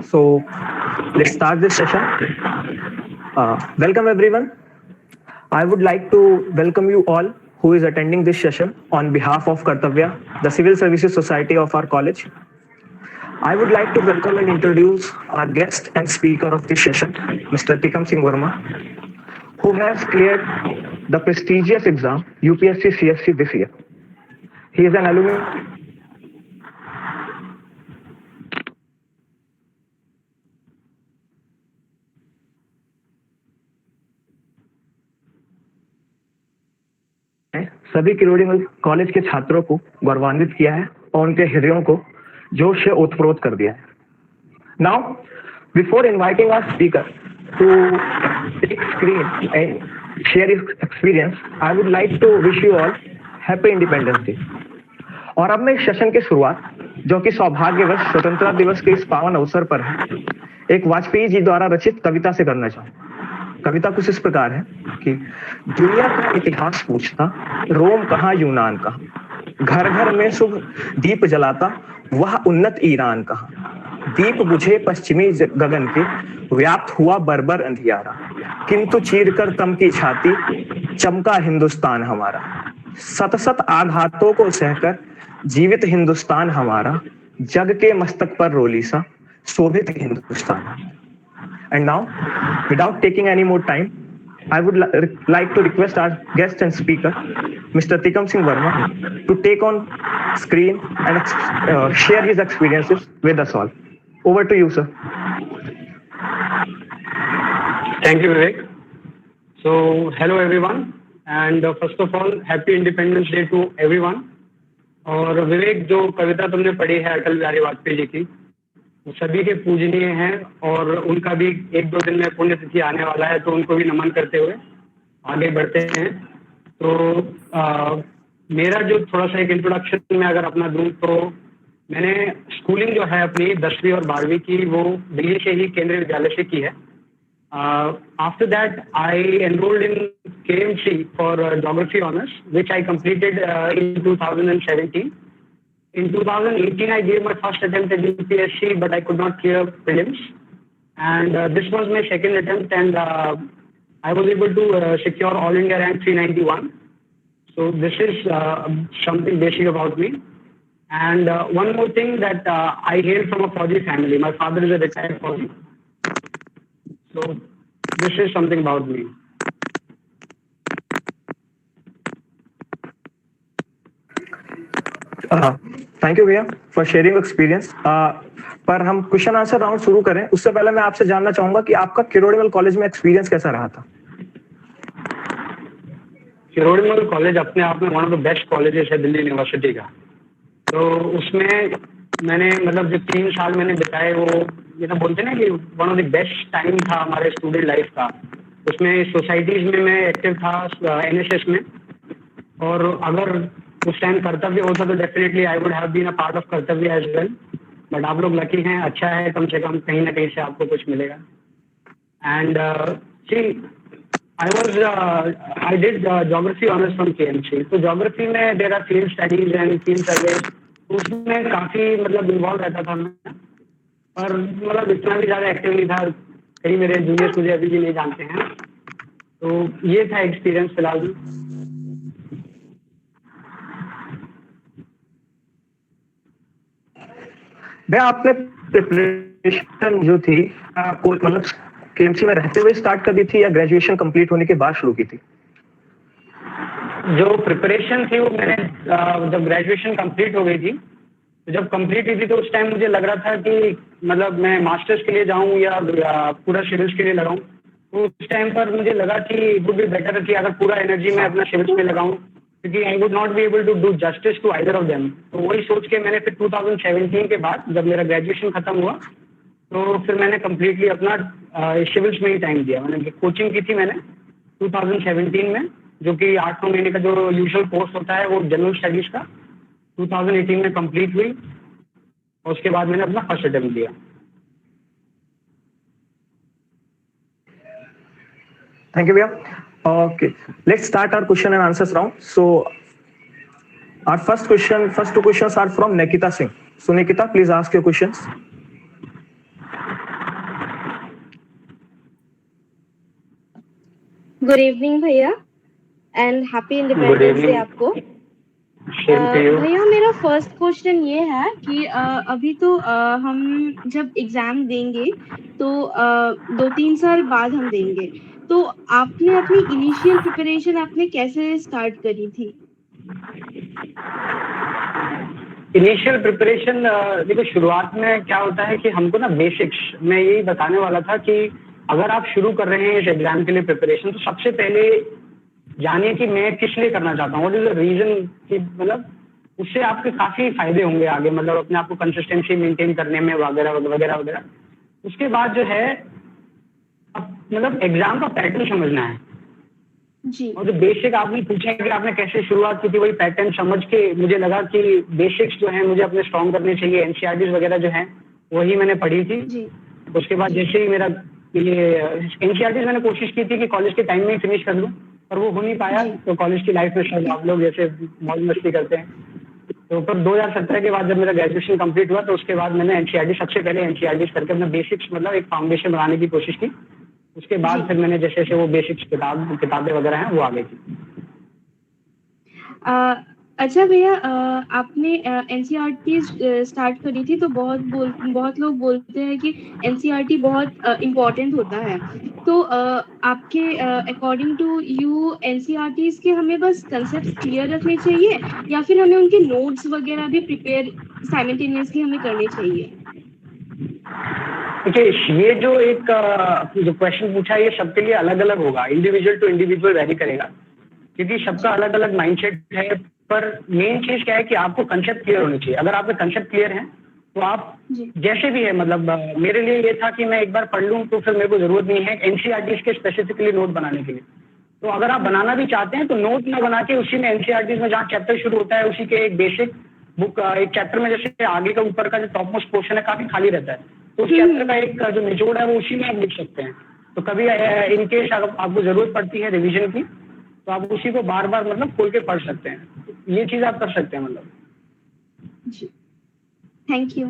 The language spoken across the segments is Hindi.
So let's start this session. Welcome everyone. I would like to welcome you all who is attending this session on behalf of Kartavya, the Civil Services Society of our college. I would like to welcome and introduce our guest and speaker of this session, Mr. Tikam Singh Verma, who has cleared the prestigious exam UPSC CSC this year. He is an alumni सभी किरोड़ीमल कॉलेज के छात्रों को गौरवान्वित किया है और उनके हृदयों को जोश से ओतप्रोत कर दिया है. Now before inviting our speaker to take screen and share his experience, I would like to wish you all happy Independence Day. और अब मैं इस सेशन की शुरुआत, जो कि सौभाग्यवश स्वतंत्रता दिवस के इस पावन अवसर पर है, एक वाजपेयी जी द्वारा रचित कविता से करना चाहूँ. कविता कुछ इस प्रकार है कि दुनिया का इतिहास पूछता, रोम कहाँ यूनान कहाँ, घर घर में शुभ दीप जलाता, वह उन्नत ईरान कहाँ, दीप बुझे पश्चिमी गगन के, व्याप्त हुआ बर्बर अंधियारा, किंतु चीर कर तम की छाती, चमका हिंदुस्तान हमारा, सत सत आघातों को सहकर जीवित हिंदुस्तान हमारा, जग के मस्तक पर रोलीसा, शोभित Hindustan. And now, without taking any more time, I would like to request our guest and speaker, Mr. Tikam Singh Verma, to take on screen and share his experiences with us all. Over to you, sir. Thank you, Vivek. So, hello everyone, and first of all, Happy Independence Day to everyone. और विवेक, जो कविता तुमने पढ़ी है अटल बिहारी वाजपेयी जी की, सभी के पूजनीय हैं और उनका भी एक दो दिन में पुण्यतिथि आने वाला है, तो उनको भी नमन करते हुए आगे बढ़ते हैं. तो मेरा जो थोड़ा सा एक इंट्रोडक्शन में अगर अपना दूं, तो मैंने स्कूलिंग जो है अपनी 10वीं और 12वीं की वो दिल्ली से ही केंद्रीय विद्यालय से की है. After that I enrolled in KMC for geography honours, which I completed in 2017. In 2018, I gave my first attempt at UPSC, but I could not clear prelims. And this was my second attempt, and I was able to secure All India rank 391. So this is something basic about me. And one more thing, that I hail from a Fauji family. My father is a retired Fauji. So this is something about me. Thank you भैया फॉर शेयरिंग एक्सपीरियंस. पर हम क्वेश्चन आंसर राउंड शुरू करें उससे पहले मैं आपसे जानना चाहूंगा कि आपका किरोड़ीमल कॉलेज में एक्सपीरियंस कैसा रहा था. किरोड़ीमल कॉलेज अपने आप में one of the best colleges है दिल्ली यूनिवर्सिटी का. तो उसमें मैंने मतलब जो 3 साल मैंने बिताए, वो ये ना बोलते ना कि one of the best time था हमारे स्टूडेंट लाइफ का. उसमें सोसाइटीज में मैं एक्टिव था, NSS में, और अगर उस टाइम कर्तव्य होता तो definitely I would have been a part of Kartavya as well. But आप लोग लकी हैं, अच्छा है, कम से कम कहीं ना कहीं से आपको कुछ मिलेगा. And see I did geography honours from KMC. तो ज्योग्राफी में there are field studies and field surveys, उसमें काफ़ी मतलब इन्वॉल्व रहता था मैं, पर मतलब इतना भी ज़्यादा एक्टिव नहीं था. कई मेरे जूनियर्स मुझे अभी भी नहीं जानते हैं. तो ये था एक्सपीरियंस फिलहाल. भैया आपने प्रिपरेशन जो थी आपको मतलब KMC में रहते हुए स्टार्ट कर दी थी या ग्रेजुएशन कंप्लीट होने के बाद शुरू की थी? जो प्रिपरेशन थी वो मैंने जब ग्रेजुएशन कंप्लीट हो गई थी, तो जब कंप्लीट हुई थी तो उस टाइम मुझे लग रहा था कि मतलब मैं मास्टर्स के लिए जाऊं या पूरा सिविल्स के लिए लगाऊं. तो उस टाइम पर मुझे लगा कि वुड बी बेटर कि अगर पूरा एनर्जी मैं अपना सिविल्स में लगाऊं, क्योंकि I would not be able to do justice to either of them. तो वही सोच के मैंने फिर 2017 के बाद जब मेरा ग्रेजुएशन खत्म हुआ, तो फिर मैंने कम्प्लीटली अपना सिविल्स में ही टाइम दिया. मैंने कोचिंग की थी मैंने 2017 में, जो कि 8-9 महीने का जो यूजुअल कोर्स होता है वो जनरल स्टडीज का 2018 में कंप्लीट हुई, और उसके बाद मैंने अपना फर्स्ट अटेम्प्ट दिया. थैंक यू भैया. Okay, let's start our question and answers round. So, our first two questions are from Nikita Singh. So, Nikita, please ask your questions. Good evening भैया and happy good independence day evening. आपको। Same to you. भैया मेरा फर्स्ट क्वेश्चन ये है कि अभी तो हम जब एग्जाम देंगे तो 2-3 साल बाद हम देंगे, तो आपने अपनी इनिशियल प्रिपरेशन आपने कैसे स्टार्ट करी थी? इनिशियल प्रिपरेशन देखो, शुरुआत में क्या होता है कि हमको ना बेसिक्स, मैं यही बताने वाला था कि अगर आप शुरू कर रहे हैं इस एग्जाम के लिए प्रिपरेशन, तो सबसे पहले जानिए कि मैं किस लिए करना चाहता हूँ, व्हाट इज द रीजन, कि मतलब उससे आपके काफी फायदे होंगे आगे, मतलब अपने आप को कंसिस्टेंसी मेंटेन करने में वगैरह वगैरह वगैरह। उसके बाद जो है, अब मतलब एग्जाम का पैटर्न समझना है। जी और जो बेसिक आपने पूछा कि आपने कैसे शुरुआत की थी, वही पैटर्न समझ के मुझे लगा कि बेसिक्स जो है मुझे अपने स्ट्रॉन्ग करने चाहिए। एनसीईआरटीज वगैरह जो है वही मैंने पढ़ी थी। जी उसके बाद जी जैसे ही मेरा ये एनसीईआरटीज मैंने कोशिश की थी कि कॉलेज के टाइम में ही फिनिश कर लूँ, पर वो हो नहीं पाया। जी तो कॉलेज की लाइफ में शायद आप लोग जैसे मौज मस्ती करते हैं, तो फिर 2017 के बाद जब मेरा ग्रेजुएशन कंप्लीट हुआ, तो उसके बाद मैंने एनसीईआरटी, सबसे पहले एनसीईआरटीज करके अपना बेसिक्स, मतलब एक फाउंडेशन बनाने की कोशिश की। उसके बाद जी फिर मैंने जैसे जैसे वो बेसिक्स किताबें वगैरह हैं वो आ गई थी। अ, अच्छा भैया, आपने एनसीईआरटी स्टार्ट करी थी तो बहुत लोग बोलते हैं कि एनसीईआरटी बहुत इम्पोर्टेंट होता है, तो आपके अकॉर्डिंग टू यू एनसीईआरटीज के हमें बस कंसेप्ट क्लियर रखने चाहिए या फिर हमें उनके नोट्स वगैरह भी प्रिपेयर साइमल्टेनियसली हमें करने चाहिए? देखिए, ये जो एक जो क्वेश्चन पूछा है, ये सबके लिए अलग अलग होगा, इंडिविजुअल टू इंडिविजुअल वेरी करेगा, क्योंकि सबका जी अलग अलग माइंडसेट है। पर मेन चीज क्या है कि आपको कंसेप्ट क्लियर होनी चाहिए। अगर आपके कंसेप्ट क्लियर है तो आप जी जैसे भी है, मतलब मेरे लिए ये था कि मैं एक बार पढ़ लूँ तो फिर मेरे को जरूरत नहीं है एनसीईआरटीज के स्पेसिफिकली नोट बनाने के लिए। तो अगर आप बनाना भी चाहते हैं तो नोट ना बना के उसी में एनसीईआरटीज में जहाँ चैप्टर शुरू होता है उसी के एक बेसिक बुक, एक चैप्टर में जैसे आगे का ऊपर का जो टॉप मोस्ट पोर्शन है काफी खाली रहता है, तो उस चैप्टर का हम्म। एक जो निचोड़ है वो उसी में आप लिख सकते हैं। तो कभी इन केस अगर आपको जरूरत पड़ती है रिवीजन की, तो आप उसी को बार बार मतलब खोल के पढ़ सकते हैं। ये चीज आप कर सकते हैं मतलब। जी थैंक यू।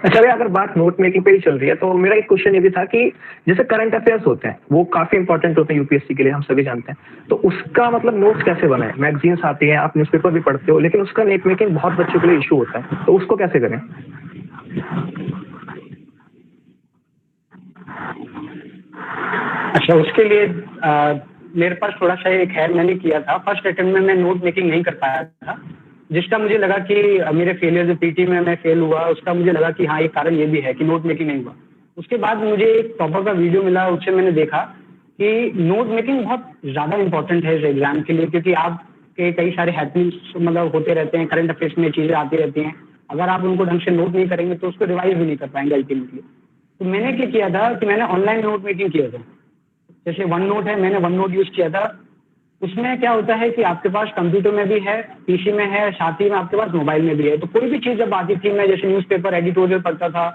अच्छा भैया, अगर बात नोट मेकिंग पे ही चल रही है तो मेरा एक क्वेश्चन ये भी था कि जैसे करंट अफेयर्स होते हैं वो काफी इंपॉर्टेंट होते हैं यूपीएससी के लिए, हम सभी जानते हैं, तो उसका मतलब नोट्स कैसे बनाए? मैगजीन्स आती हैं, आप न्यूज़पेपर भी पढ़ते हो, लेकिन उसका नोट मेकिंग बहुत बच्चों के लिए इशू होता है, तो उसको कैसे करें? अच्छा, उसके लिए मेरे पास थोड़ा सा एक है, मैंने किया था फर्स्ट अटेम्प्ट में, मैं नोट मेकिंग नहीं कर पाया था, जिसका मुझे लगा कि मेरे फेलियर जो पीटी में मैं फेल हुआ उसका मुझे लगा कि हाँ एक कारण ये भी है कि नोट मेकिंग नहीं हुआ। उसके बाद मुझे एक प्रॉपर का वीडियो मिला, उससे मैंने देखा कि नोट मेकिंग बहुत ज़्यादा इंपॉर्टेंट है इस एग्जाम के लिए, क्योंकि आपके कई सारे हैपनिंग्स मतलब होते रहते हैं, करंट अफेयर्स में चीज़ें आती रहती हैं। अगर आप उनको ढंग से नोट नहीं करेंगे तो उसको रिवाइज भी नहीं कर पाएंगे अल्टीमेटली। तो मैंने क्या किया था कि मैंने ऑनलाइन नोट मेकिंग किया था। जैसे वन नोट है, मैंने वन नोट यूज किया था। उसमें क्या होता है कि आपके पास कंप्यूटर में भी है, पीसी में है, साथ ही में आपके पास मोबाइल में भी है। तो कोई भी चीज़ जब आती थी, मैं जैसे न्यूज़पेपर एडिटोरियल पढ़ता था,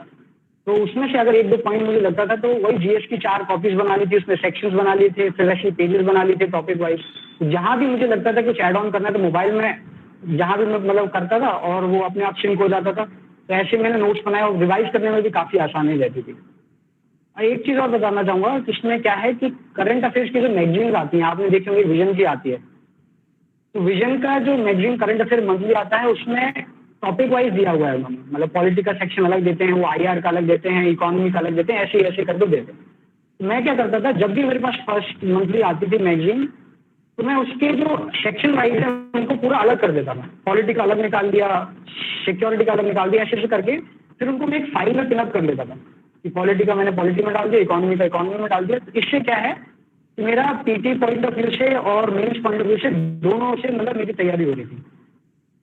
तो उसमें से अगर एक दो पॉइंट मुझे लगता था तो वही जीएस की 4 कॉपीज बना ली थी, उसमें सेक्शंस बना लिए थे, फिर ऐसे पेजेस बना लिए थे टॉपिक वाइज। जहाँ भी मुझे लगता था कुछ ऐड ऑन करना है तो मोबाइल में जहाँ भी मैं मतलब करता था और वो अपने आप सिंक हो जाता था। तो ऐसे मैंने नोट्स बनाए और रिवाइज करने में भी काफ़ी आसानी रहती थी। और एक चीज़ और बताना चाहूँगा कि इसमें क्या है कि करंट अफेयर्स की जो मैगजीन्स आती हैं, आपने देखी होंगी विजन की आती है, तो विजन का जो मैगजीन करंट अफेयर मंथली आता है उसमें टॉपिक वाइज दिया हुआ है उन्होंने, मतलब पॉलिटी का सेक्शन अलग देते हैं, वो आईआर का अलग देते हैं, इकोनॉमी का अलग देते हैं, ऐसे ऐसे करके देते हैं। तो मैं क्या करता था, जब भी मेरे पास फर्स्ट मंथली आती थी मैगजीन, तो मैं उसके जो सेक्शन वाइज है उनको पूरा अलग कर देता था। पॉलिटी का अलग निकाल दिया, सिक्योरिटी का अलग निकाल दिया, ऐसे ऐसे करके फिर उनको मैं एक फाइल में पिनअप कर लेता था कि पॉलिटी का मैंने पॉलिटी में डाल दिया, इकोनॉमी का इकोनॉमी में डाल दिया। तो इससे क्या है कि मेरा पीटी पॉइंट ऑफ व्यू से और मेंस पॉइंट ऑफ व्यू से दोनों से मतलब मेरी तैयारी हो रही थी।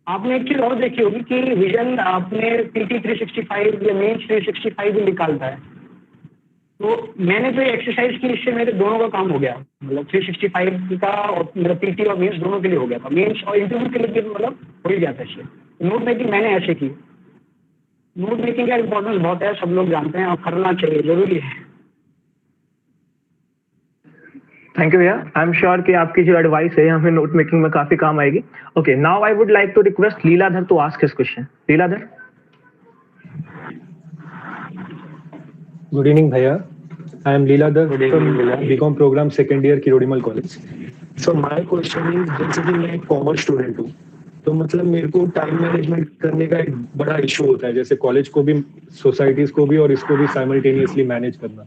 आपने एक चीज़ और देखी होगी कि विजन अपने पीटी 365 या मेंस 365 भी निकालता है। तो मैंने जो एक्सरसाइज की इससे मेरे दोनों का काम हो गया, मतलब 365 का और मेरा पीटी और मेंस दोनों के लिए हो गया था। मेंस और इंटरव्यू के लिए भी मतलब हो ही गया था इससे। नोट मेकिंग मैंने ऐसे की। नोट मेकिंग का इम्पोर्टेंस बहुत है, सब लोग जानते हैं और करना चाहिए, जरूरी है। थैंक यू भैया, आई एम श्योर कि आपकी जो एडवाइस है हमें नोट मेकिंग में काफी काम आएगी। Okay, now I would like to request Leeladhar to ask his question. Leeladhar. Good evening भैया, I am Leeladhar Good evening, from Leela. BCom programme second year Kirorimal college. So my question is, जैसे कि मैं एक कॉमर्स स्टूडेंट हूँ, तो मतलब मेरे को टाइम मैनेजमेंट करने का एक बड़ा इशू होता है, जैसे कॉलेज को भी, सोसाइटीज को भी और इसको भी साइमल्टेनियसली मैनेज करना।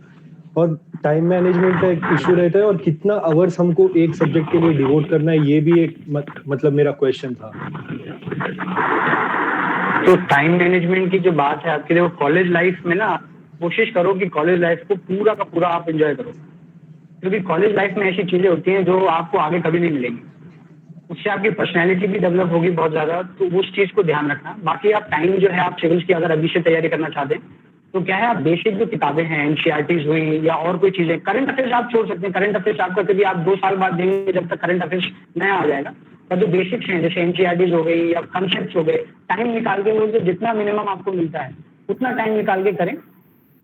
और टाइम मैनेजमेंट का एक इशू रहता है, और कितना आवर्स हमको एक सब्जेक्ट के लिए डिवोट करना है, ये भी एक मतलब मेरा क्वेश्चन था। तो टाइम मैनेजमेंट की जो बात है आपकी, देखो कॉलेज लाइफ में ना कोशिश करो कि कॉलेज लाइफ को पूरा का पूरा आप एंजॉय करो, क्योंकि कॉलेज लाइफ में ऐसी चीजें होती हैं जो आपको आगे कभी नहीं मिलेंगी। उससे आपकी पर्सनैलिटी भी डेवलप होगी बहुत ज्यादा, तो उस चीज को ध्यान रखना। बाकी आप टाइम जो है, आप सिविल्स की अगर अभी से तैयारी करना चाहते हैं तो क्या है, आप बेसिक जो किताबें हैं, एनसीईआरटीज हुई या और कोई चीजें, करंट अफेयर्स आप छोड़ सकते हैं। करंट अफेयर्स आपका कभी आप 2 साल बाद देंगे जब तक करंट अफेयर्स नया आ जाएगा। पर जो बेसिक्स हैं जैसे एनसीईआरटीज हो गई या कंसेप्ट हो गए, टाइम निकाल के वो जो जितना मिनिमम आपको मिलता है उतना टाइम निकाल के करें।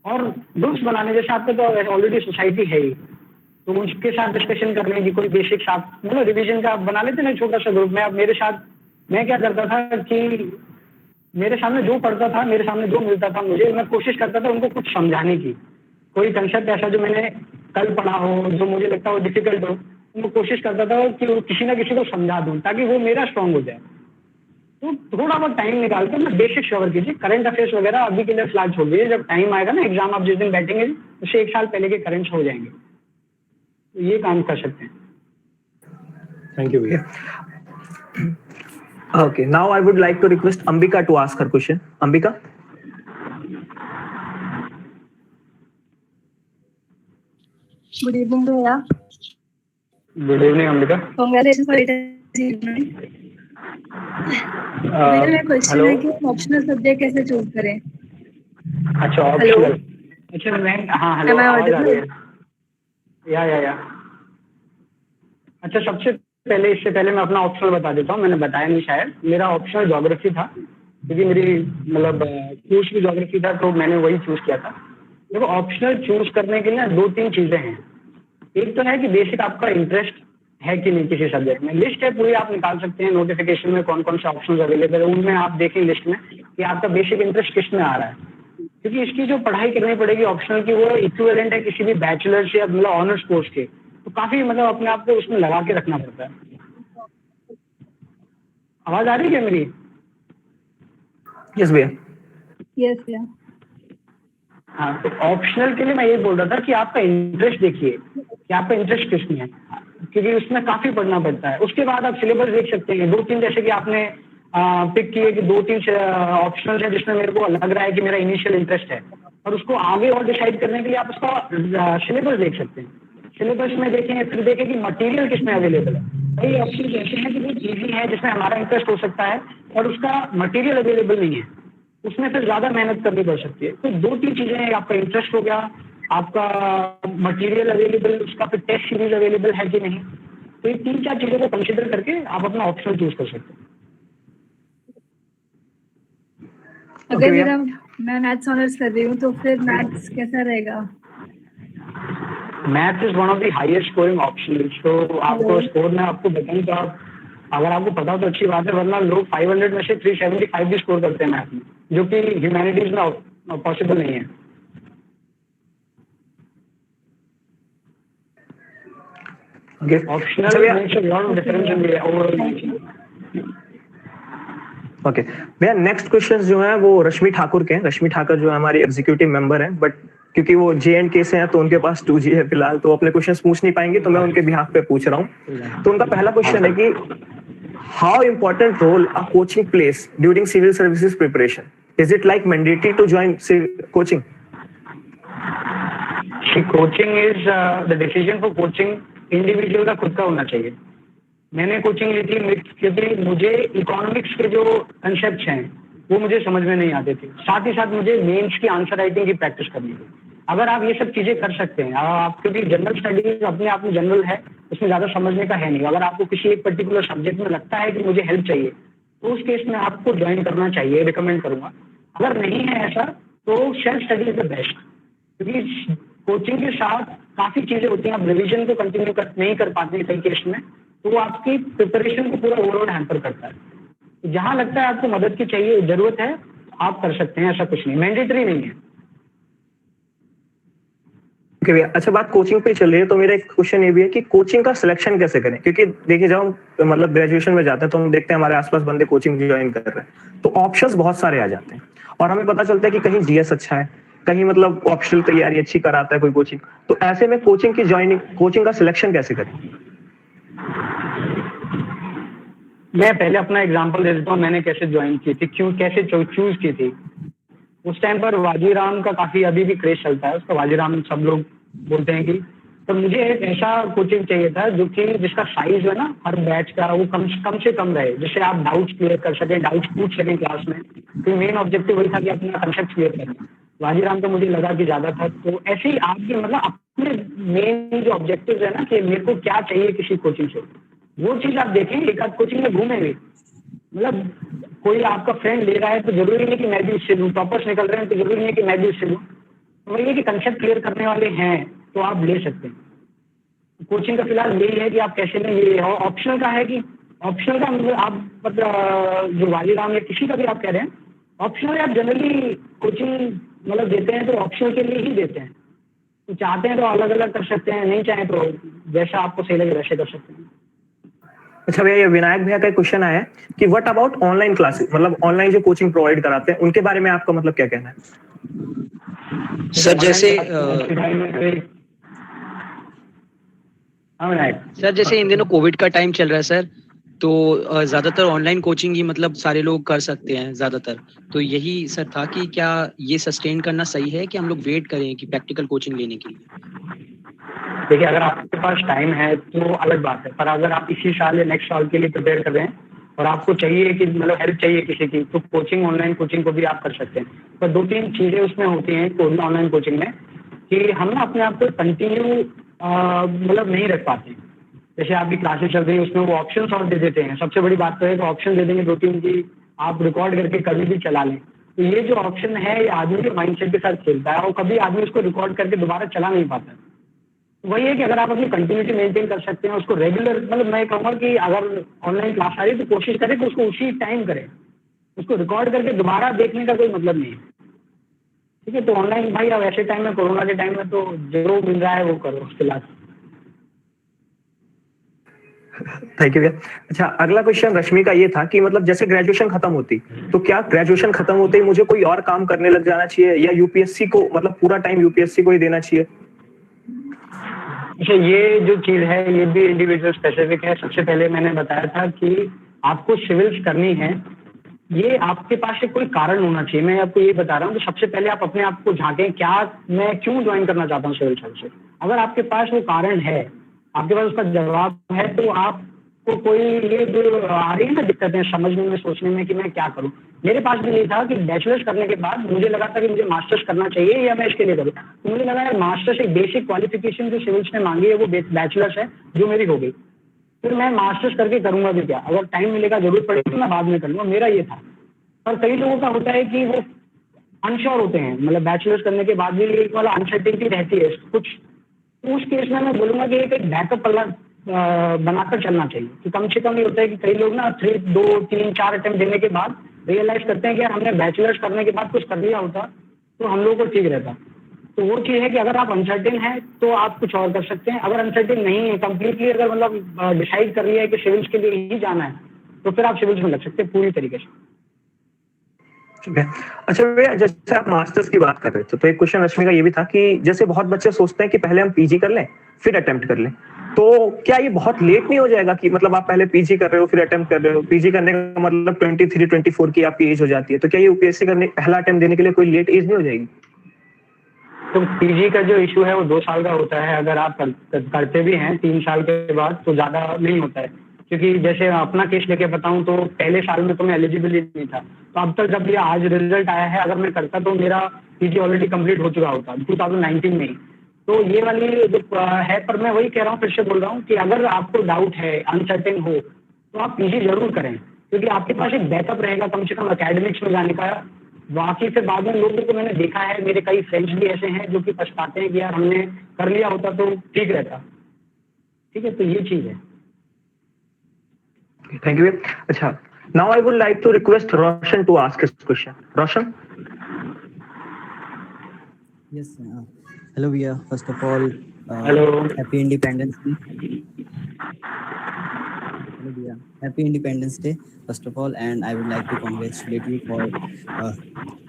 और ग्रुप्स बनाने, जैसे आपके तो ऑलरेडी सोसाइटी है ही, तो उसके साथ डिस्कशन करने की कोई बेसिक्स आप मतलब रिवीजन का आप बना लेते ना छोटा सा ग्रुप में। अब मेरे साथ मैं क्या करता था कि मेरे सामने जो पढ़ता था, मेरे सामने जो मिलता था मुझे, मैं कोशिश करता था उनको कुछ समझाने की। कोई कंसेप्ट ऐसा जो मैंने कल पढ़ा हो, जो मुझे लगता हो डिफिकल्ट हो, उनको कोशिश करता था कि वो किसी ना किसी को समझा दूं ताकि वो मेरा स्ट्रांग हो जाए। तो थोड़ा बहुत टाइम निकाल कर मैं बेसिक्स कवर कीजिए। करंट अफेयर्स वगैरह अभी के लिए फिलहाल छोड़ दीजिए, जब टाइम आएगा ना एग्जाम, आप जिस दिन बैठेंगे उससे 1 साल पहले के करंट्स हो जाएंगे, तो ये काम कर सकते हैं। थैंक यू भैया। Okay, now I would like to request Ambika to ask her question. Ambika? Good evening, भैया. Good evening Ambika. Congratulations for it achievement. भैया मेरा क्वेश्चन है कि ऑप्शनल सब्जेक्ट कैसे चूज करें? अच्छा ऑप्शनल, अच्छा मैं, हाँ हेलो, Am I आवाज आ रही audible? है? या अच्छा, सबसे पहले, इससे पहले मैं अपना ऑप्शनल बता देता हूँ, मैंने बताया नहीं शायद। मेरा ऑप्शनल ज्योग्राफी था, क्योंकि मेरी मतलब कोर्स भी ज्योग्राफी था, तो मैंने वही चूज किया था। देखो ऑप्शनल चूज करने के लिए 2-3 चीजें हैं। एक तो है कि बेसिक आपका इंटरेस्ट है कि नहीं किसी सब्जेक्ट में। लिस्ट है पूरी, आप निकाल सकते हैं नोटिफिकेशन में कौन कौन से ऑप्शंस अवेलेबल है, उनमें आप देखें लिस्ट में कि आपका बेसिक इंटरेस्ट किस में आ रहा है। क्योंकि इसकी जो पढ़ाई करनी पड़ेगी ऑप्शनल की, वो इक्विवेलेंट है किसी भी बैचलर्स या मतलब ऑनर्स कोर्स के, तो काफी मतलब अपने आप को उसमें लगा के रखना पड़ता है। आवाज आ रही है क्या मेरी? Yes, भैया। Yes, भैया. हाँ, तो ऑप्शनल के लिए मैं ये बोल रहा था कि आपका इंटरेस्ट देखिए कि आपका इंटरेस्ट किसमें है, क्योंकि उसमें काफी पढ़ना पड़ता है। उसके बाद आप सिलेबस देख सकते हैं, 2-3 जैसे कि आपने पिक किए कि 2-3 ऑप्शनल है जिसमें मेरे को लग रहा है कि मेरा इनिशियल इंटरेस्ट है, और उसको आगे और डिसाइड करने के लिए आप उसका सिलेबस देख सकते हैं। सिलेबस में देखें, फिर देखें कि मटेरियल किसमें अवेलेबल है। कई ऑप्शन ऐसे हैं कि वो इजी है जिसमें हमारा इंटरेस्ट हो सकता है और उसका मटेरियल अवेलेबल नहीं है, उसमें फिर ज्यादा मेहनत करनी पड़ सकती है। तो 2-3 चीजें हैं, आपका इंटरेस्ट हो गया, आपका मटेरियल अवेलेबल, उसका फिर टेस्ट सीरीज अवेलेबल है कि नहीं। तो ये 3-4 चीजों को कंसिडर करके आप अपना ऑप्शन चूज कर सकते हैं। अगर मेरा मैं मैथ्स ऑनर्स कर रही हूँ तो फिर मैथ्स कैसा रहेगा? Maths is one of the highest scoring option, तो आपको स्कोर में आपको बताऊं तो आप, अगर आपको पता हो तो अच्छी बात है, वरना लोग 500 में से 375 भी स्कोर करते हैं मैथ में, जो कि ह्यूमैनिटीज में पॉसिबल नहीं है। Okay. Optional makes a lot of difference in the overall. Okay भैया, नेक्स्ट क्वेश्चन जो है वो रश्मि ठाकुर के हैं। रश्मि ठाकुर जो है हमारी एग्जीक्यूटिव मेंबर हैं, बट क्योंकि वो J&K से हैं तो उनके पास 2G है फिलहाल, तो अपने क्वेश्चंस पूछ नहीं पाएंगे, तो मैं उनके बिहाफ पे पूछ रहा हूँ। तो उनका पहला क्वेश्चन है कि how important role a coaching place during civil services preparation? Is it like mandatory to join coaching? Coaching is the decision for coaching individual का खुद का होना चाहिए। मैंने कोचिंग ली थी क्योंकि मुझे इकोनॉमिक्स के जो कंसेप्ट हैं वो मुझे समझ में नहीं आते थे, साथ ही साथ मुझे मेंस की आंसर राइटिंग की प्रैक्टिस करनी थी। अगर आप ये सब चीजें कर सकते हैं, आप, क्योंकि जनरल स्टडीज अपने आप में जनरल है, उसमें ज्यादा समझने का है नहीं। अगर आपको किसी एक पर्टिकुलर सब्जेक्ट में लगता है कि मुझे हेल्प चाहिए, तो उस केस में आपको ज्वाइन करना चाहिए, रिकमेंड करूंगा। अगर नहीं है ऐसा तो self study is the best, क्योंकि कोचिंग के साथ काफी चीजें होती हैं, आप रिविजन को कंटिन्यू नहीं कर पाते हैं कई केस में, तो वो आपकी प्रिपरेशन को पूरा ओवरऑल हैम्पर करता है। जहां लगता है आपको मदद की चाहिए, जरूरत है, आप कर सकते हैं, ऐसा कुछ नहीं, मैंडेटरी नहीं है। ओके भैया, अच्छा बात कोचिंग पे चल रही है तो मेरा एक क्वेश्चन ये भी है कि कोचिंग का सिलेक्शन कैसे करें, क्योंकि देखिए जब हम मतलब ग्रेजुएशन में जाते हैं तो हम देखते हैं हमारे आसपास बंदे कोचिंग ज्वाइन कर रहे हैं तो ऑप्शंस बहुत सारे आ जाते हैं और हमें पता चलता है कि कहीं जीएस अच्छा है, कहीं मतलब ऑप्शनल तैयारी अच्छी कराता है कोई कोचिंग, तो ऐसे में कोचिंग की ज्वाइनिंग, कोचिंग का सिलेक्शन कैसे करें? मैं पहले अपना एग्जांपल दे देता हूँ, मैंने कैसे ज्वाइन की थी, क्यों कैसे चूज की थी। उस टाइम पर वाजीराम का काफी अभी भी क्रेज चलता है उसका, वाजीराम सब लोग बोलते हैं कि, तो मुझे एक ऐसा कोचिंग चाहिए था जो कि जिसका साइज जो है ना हर बैच का वो कम से कम रहे, जिससे आप डाउट्स क्लियर कर सकें, डाउट्स पूछ सकें क्लास में। तो मेन ऑब्जेक्टिव वही था कि अपना कंसेप्ट क्लियर करना। वाजीराम का मुझे लगा कि ज्यादा था, तो ऐसे ही आपके मतलब अपने मेन जो ऑब्जेक्टिव है ना कि मेरे को क्या चाहिए किसी कोचिंग से, वो चीज आप देखें। एक आध कोचिंग में घूमे भी, मतलब कोई आपका फ्रेंड ले रहा है तो जरूरी नहीं कि मैं भी उससे लूँ, टॉपर्स निकल रहे हैं तो जरूरी नहीं कि मैं भी उससे लूँ। वही है कि कंसेप्ट क्लियर करने वाले हैं तो आप ले सकते हैं। कोचिंग का फिलहाल यही है कि आप कैसे में ये ऑप्शनल का है कि ऑप्शनल का मतलब आप मतलब जो वाजीराम या किसी का भी आप कह रहे हैं, ऑप्शनल आप जनरली कोचिंग मतलब देते हैं तो ऑप्शनल के लिए ही देते हैं। तो चाहते हैं तो अलग अलग कर सकते हैं, नहीं चाहें तो जैसा आपको सही लगे वैसे कर सकते हैं। अच्छा भैया, ये विनायक भैया का क्वेश्चन आया है कि व्हाट अबाउट ऑनलाइन क्लासेस, मतलब ऑनलाइन जो कोचिंग प्रोवाइड कराते हैं उनके बारे में आपका मतलब क्या कहना है? सर जैसे सर जैसे इन दिनों कोविड का टाइम चल रहा है सर, तो ज्यादातर ऑनलाइन कोचिंग ही मतलब सारे लोग कर सकते हैं ज्यादातर। तो यही सर था कि क्या ये सस्टेन करना सही है कि हम लोग वेट करें कि प्रैक्टिकल कोचिंग लेने के लिए? देखिए, अगर आपके पास टाइम है तो अलग बात है, पर अगर आप इसी साल या नेक्स्ट साल के लिए प्रिपेयर कर रहे हैं और आपको चाहिए कि मतलब हेल्प चाहिए किसी की, तो कोचिंग ऑनलाइन कोचिंग को भी आप कर सकते हैं। पर दो तीन चीज़ें उसमें होती हैं ऑनलाइन कोचिंग में कि हम ना अपने आप को कंटिन्यू मतलब नहीं रख पाते। जैसे आपकी क्लासेस चल रही है उसमें वो ऑप्शंस और दे देते हैं। सबसे बड़ी बात तो है कि ऑप्शन दे देंगे दो तीन की, आप रिकॉर्ड करके कभी भी चला लें। तो ये जो ऑप्शन है ये आदमी के माइंडसेट के साथ खेलता है और कभी आदमी उसको रिकॉर्ड करके दोबारा चला नहीं पाता है। वही है कि अगर आप अपनी कंटिन्यूटी मेंटेन कर सकते हैं, उसको रेगुलर, मतलब मैं कहूँगा कि अगर ऑनलाइन क्लास आ रही है तो कोशिश करें कि उसको उसी टाइम करें, उसको रिकॉर्ड करके दोबारा देखने का कोई मतलब नहीं है। ठीक है, तो ऑनलाइन भाई अब ऐसे टाइम में, कोरोना के टाइम में, तो जो मिल रहा है वो करो फिलहाल। थैंक यू भैया। अच्छा, अगला क्वेश्चन रश्मि का ये था कि मतलब जैसे ग्रेजुएशन खत्म होती तो क्या ग्रेजुएशन खत्म होते ही मुझे कोई और काम करने लग जाना चाहिए या यूपीएससी को मतलब पूरा टाइम यूपीएससी को ही देना चाहिए? अच्छा, ये जो चीज़ है ये भी इंडिविजुअल स्पेसिफिक है। सबसे पहले मैंने बताया था कि आपको सिविल्स करनी है, ये आपके पास से कोई कारण होना चाहिए। मैं आपको ये बता रहा हूँ कि सबसे पहले आप अपने आप को झांकें, क्या मैं क्यों ज्वाइन करना चाहता हूँ सिविल सर्विसेज। अगर आपके पास वो कारण है, आपके पास उसका जवाब है, तो आपको कोई ये जो आ रही है ना दिक्कतें समझने में, सोचने में कि मैं क्या करूँ। मेरे पास भी ये था कि बैचलर्स करने के बाद मुझे लगा था कि मुझे मास्टर्स करना चाहिए या मैं इसके लिए करूँ। तो मुझे लगा यार मास्टर्स एक बेसिक क्वालिफिकेशन जो सिविल्स ने मांगी है वो बैचलर्स है, जो मेरी हो गई। फिर मैं मास्टर्स करके करूंगा भी क्या, अगर टाइम मिलेगा जरूरत पड़ेगी तो मैं बाद में कर लूँगा, मेरा ये था। पर कई लोगों का होता है कि वो अनश्योर होते हैं, मतलब बैचलर्स करने के बाद भी एक वाला अनसर्टेनिटी रहती है कुछ। तो उस केस में मैं बोलूँगा कि एक बैकअप पल्ला बनाकर चलना चाहिए। कि कम से कम ये होता है कि कई लोग ना 2, 3, 4 अटेम्प्ट देने के बाद रियलाइज करते हैं कि यार हमने बैचलर्स करने के बाद कुछ कर लिया होता तो हम लोगों को ठीक रहता। तो वो चीज़ है कि अगर आप अनसर्टेन हैं तो आप कुछ और कर सकते हैं। अगर अनसर्टेन नहीं है, कंप्लीटली अगर मतलब डिसाइड कर लिया है कि सिविल्स के लिए ही जाना है, तो फिर आप सिविल्स में लग सकते हैं पूरी तरीके से। अच्छा भैया, जैसे आप मास्टर्स की बात कर रहे थे तो एक क्वेश्चन रश्मि का ये भी था कि जैसे बहुत बच्चे सोचते हैं कि पहले हम पीजी कर लें फिर अटेम्प्ट कर लें, तो क्या ये बहुत लेट नहीं हो जाएगा कि मतलब आप पहले पीजी कर रहे हो फिर अटेम्प्ट कर रहे हो? पीजी करने का मतलब 23-24 की आपकी एज हो जाती है, तो क्या ये यूपीएससी करने पहला अटेम्प्ट देने के लिए कोई लेट एज नहीं हो जाएगी? तो पीजी का जो इशू है वो 2 साल का होता है। अगर आप करते भी हैं 3 साल के बाद तो ज़्यादा नहीं होता है, क्योंकि जैसे अपना केस लेके बताऊं तो पहले साल में तो मैं एलिजिबल ही नहीं था। तो अब तक जब ये आज रिजल्ट आया है, अगर मैं करता तो मेरा पीजी ऑलरेडी कंप्लीट हो चुका होता 2019 में ही। तो ये वाली जो है, पर मैं वही कह रहा हूँ, फिर से बोल रहा हूँ कि अगर आपको डाउट है, अनसर्टेन हो, तो आप पीजी जरूर करें, क्योंकि आपके पास एक बैकअप रहेगा कम से कम एकेडमिक्स में जाने का। बाकी फिर बाद में लोगों को मैंने देखा है, मेरे कई फ्रेंड्स भी ऐसे हैं जो कि पछताते हैं कि यार हमने कर लिया होता तो ठीक रहता। ठीक है, तो ये चीज़ है। Thank you. अच्छा, now I would like to request Roshan to ask his question. Roshan? Yes, Hello, Via. First of all, Hello. Happy Independence Day. Hello, Via. Happy Independence Day, first of all, and I would like to congratulate you for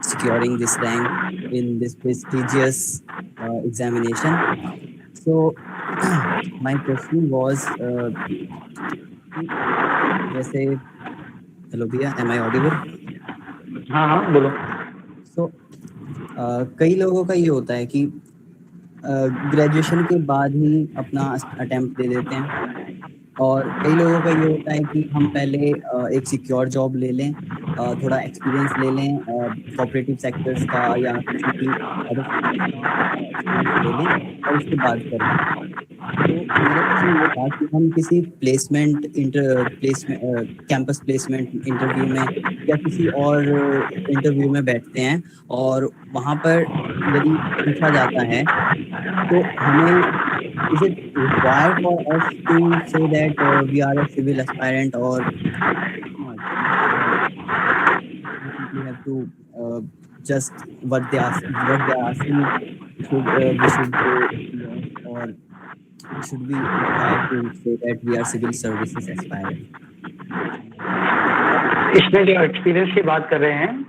securing this rank in this prestigious examination. So, my question was, जैसे, hello, Via, am I audible? हाँ हाँ बोलो। So, कई लोगों का ये होता है कि ग्रेजुएशन के बाद ही अपना अटेम्प्ट दे देते हैं, और कई लोगों का ये होता है कि हम पहले एक सिक्योर जॉब ले लें, थोड़ा एक्सपीरियंस ले लें कोऑपरेटिव सेक्टर्स का या किसी भी अदर एक्सपीरियंस ले लें और उसके बाद करें। तो मेरा क्वेश्चन ये था कि हम किसी कैंपस प्लेसमेंट इंटरव्यू में या किसी और इंटरव्यू में बैठते हैं और वहाँ पर यदि पूछा जाता है तो हमें is it required for us to say that we are a civil aspirant, or we have to just what they are asking we should go, or should we required to say that we are civil services aspirant? इसमें जो एक्सपीरियंस की बात कर रहे हैं,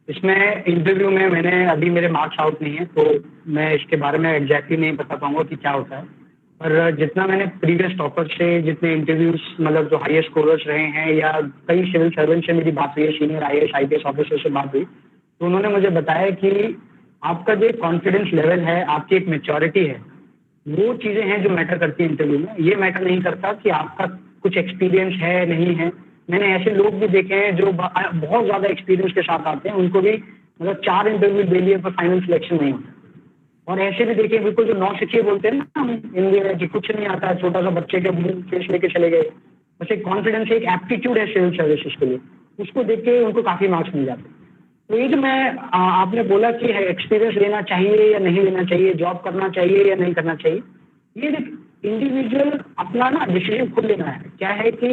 इसमें इंटरव्यू में मैंने अभी मेरे मार्क्स आउट नहीं है तो मैं इसके बारे में एग्जैक्टली नहीं बता पाऊंगा कि क्या होता है, पर जितना मैंने प्रीवियस टॉपर से जितने इंटरव्यूज मतलब जो हाईएस्ट स्कोरर्स रहे हैं या कई सिविल सर्वेंट से मेरी बात हुई है, सीनियर IAS IPS ऑफिसर से बात हुई, तो उन्होंने मुझे बताया कि आपका जो कॉन्फिडेंस लेवल है, आपकी एक मेच्योरिटी है, वो चीज़ें हैं जो मैटर करती है इंटरव्यू में। ये मैटर नहीं करता कि आपका कुछ एक्सपीरियंस है नहीं है। मैंने ऐसे लोग भी देखे हैं जो बहुत ज़्यादा एक्सपीरियंस के साथ आते हैं, उनको भी मतलब 4 इंटरव्यू दे लिए पर फाइनल सिलेक्शन नहीं होता। और ऐसे भी देखे बिल्कुल जो नौसिखिए बोलते हैं ना हम हिंदी में कि कुछ नहीं आता है, छोटा सा बच्चे के फेस लेके चले गए, बस एक कॉन्फिडेंस एक एप्टीट्यूड है सिविल सर्विसेज के लिए, उसको देख के उनको काफ़ी मार्क्स मिल जाते हैं। तो ये जो मैं आपने बोला कि एक्सपीरियंस लेना चाहिए या नहीं लेना चाहिए, जॉब करना चाहिए या नहीं करना चाहिए, ये इंडिविजुअल अपना ना डिसीजन खुद लेना है। क्या है कि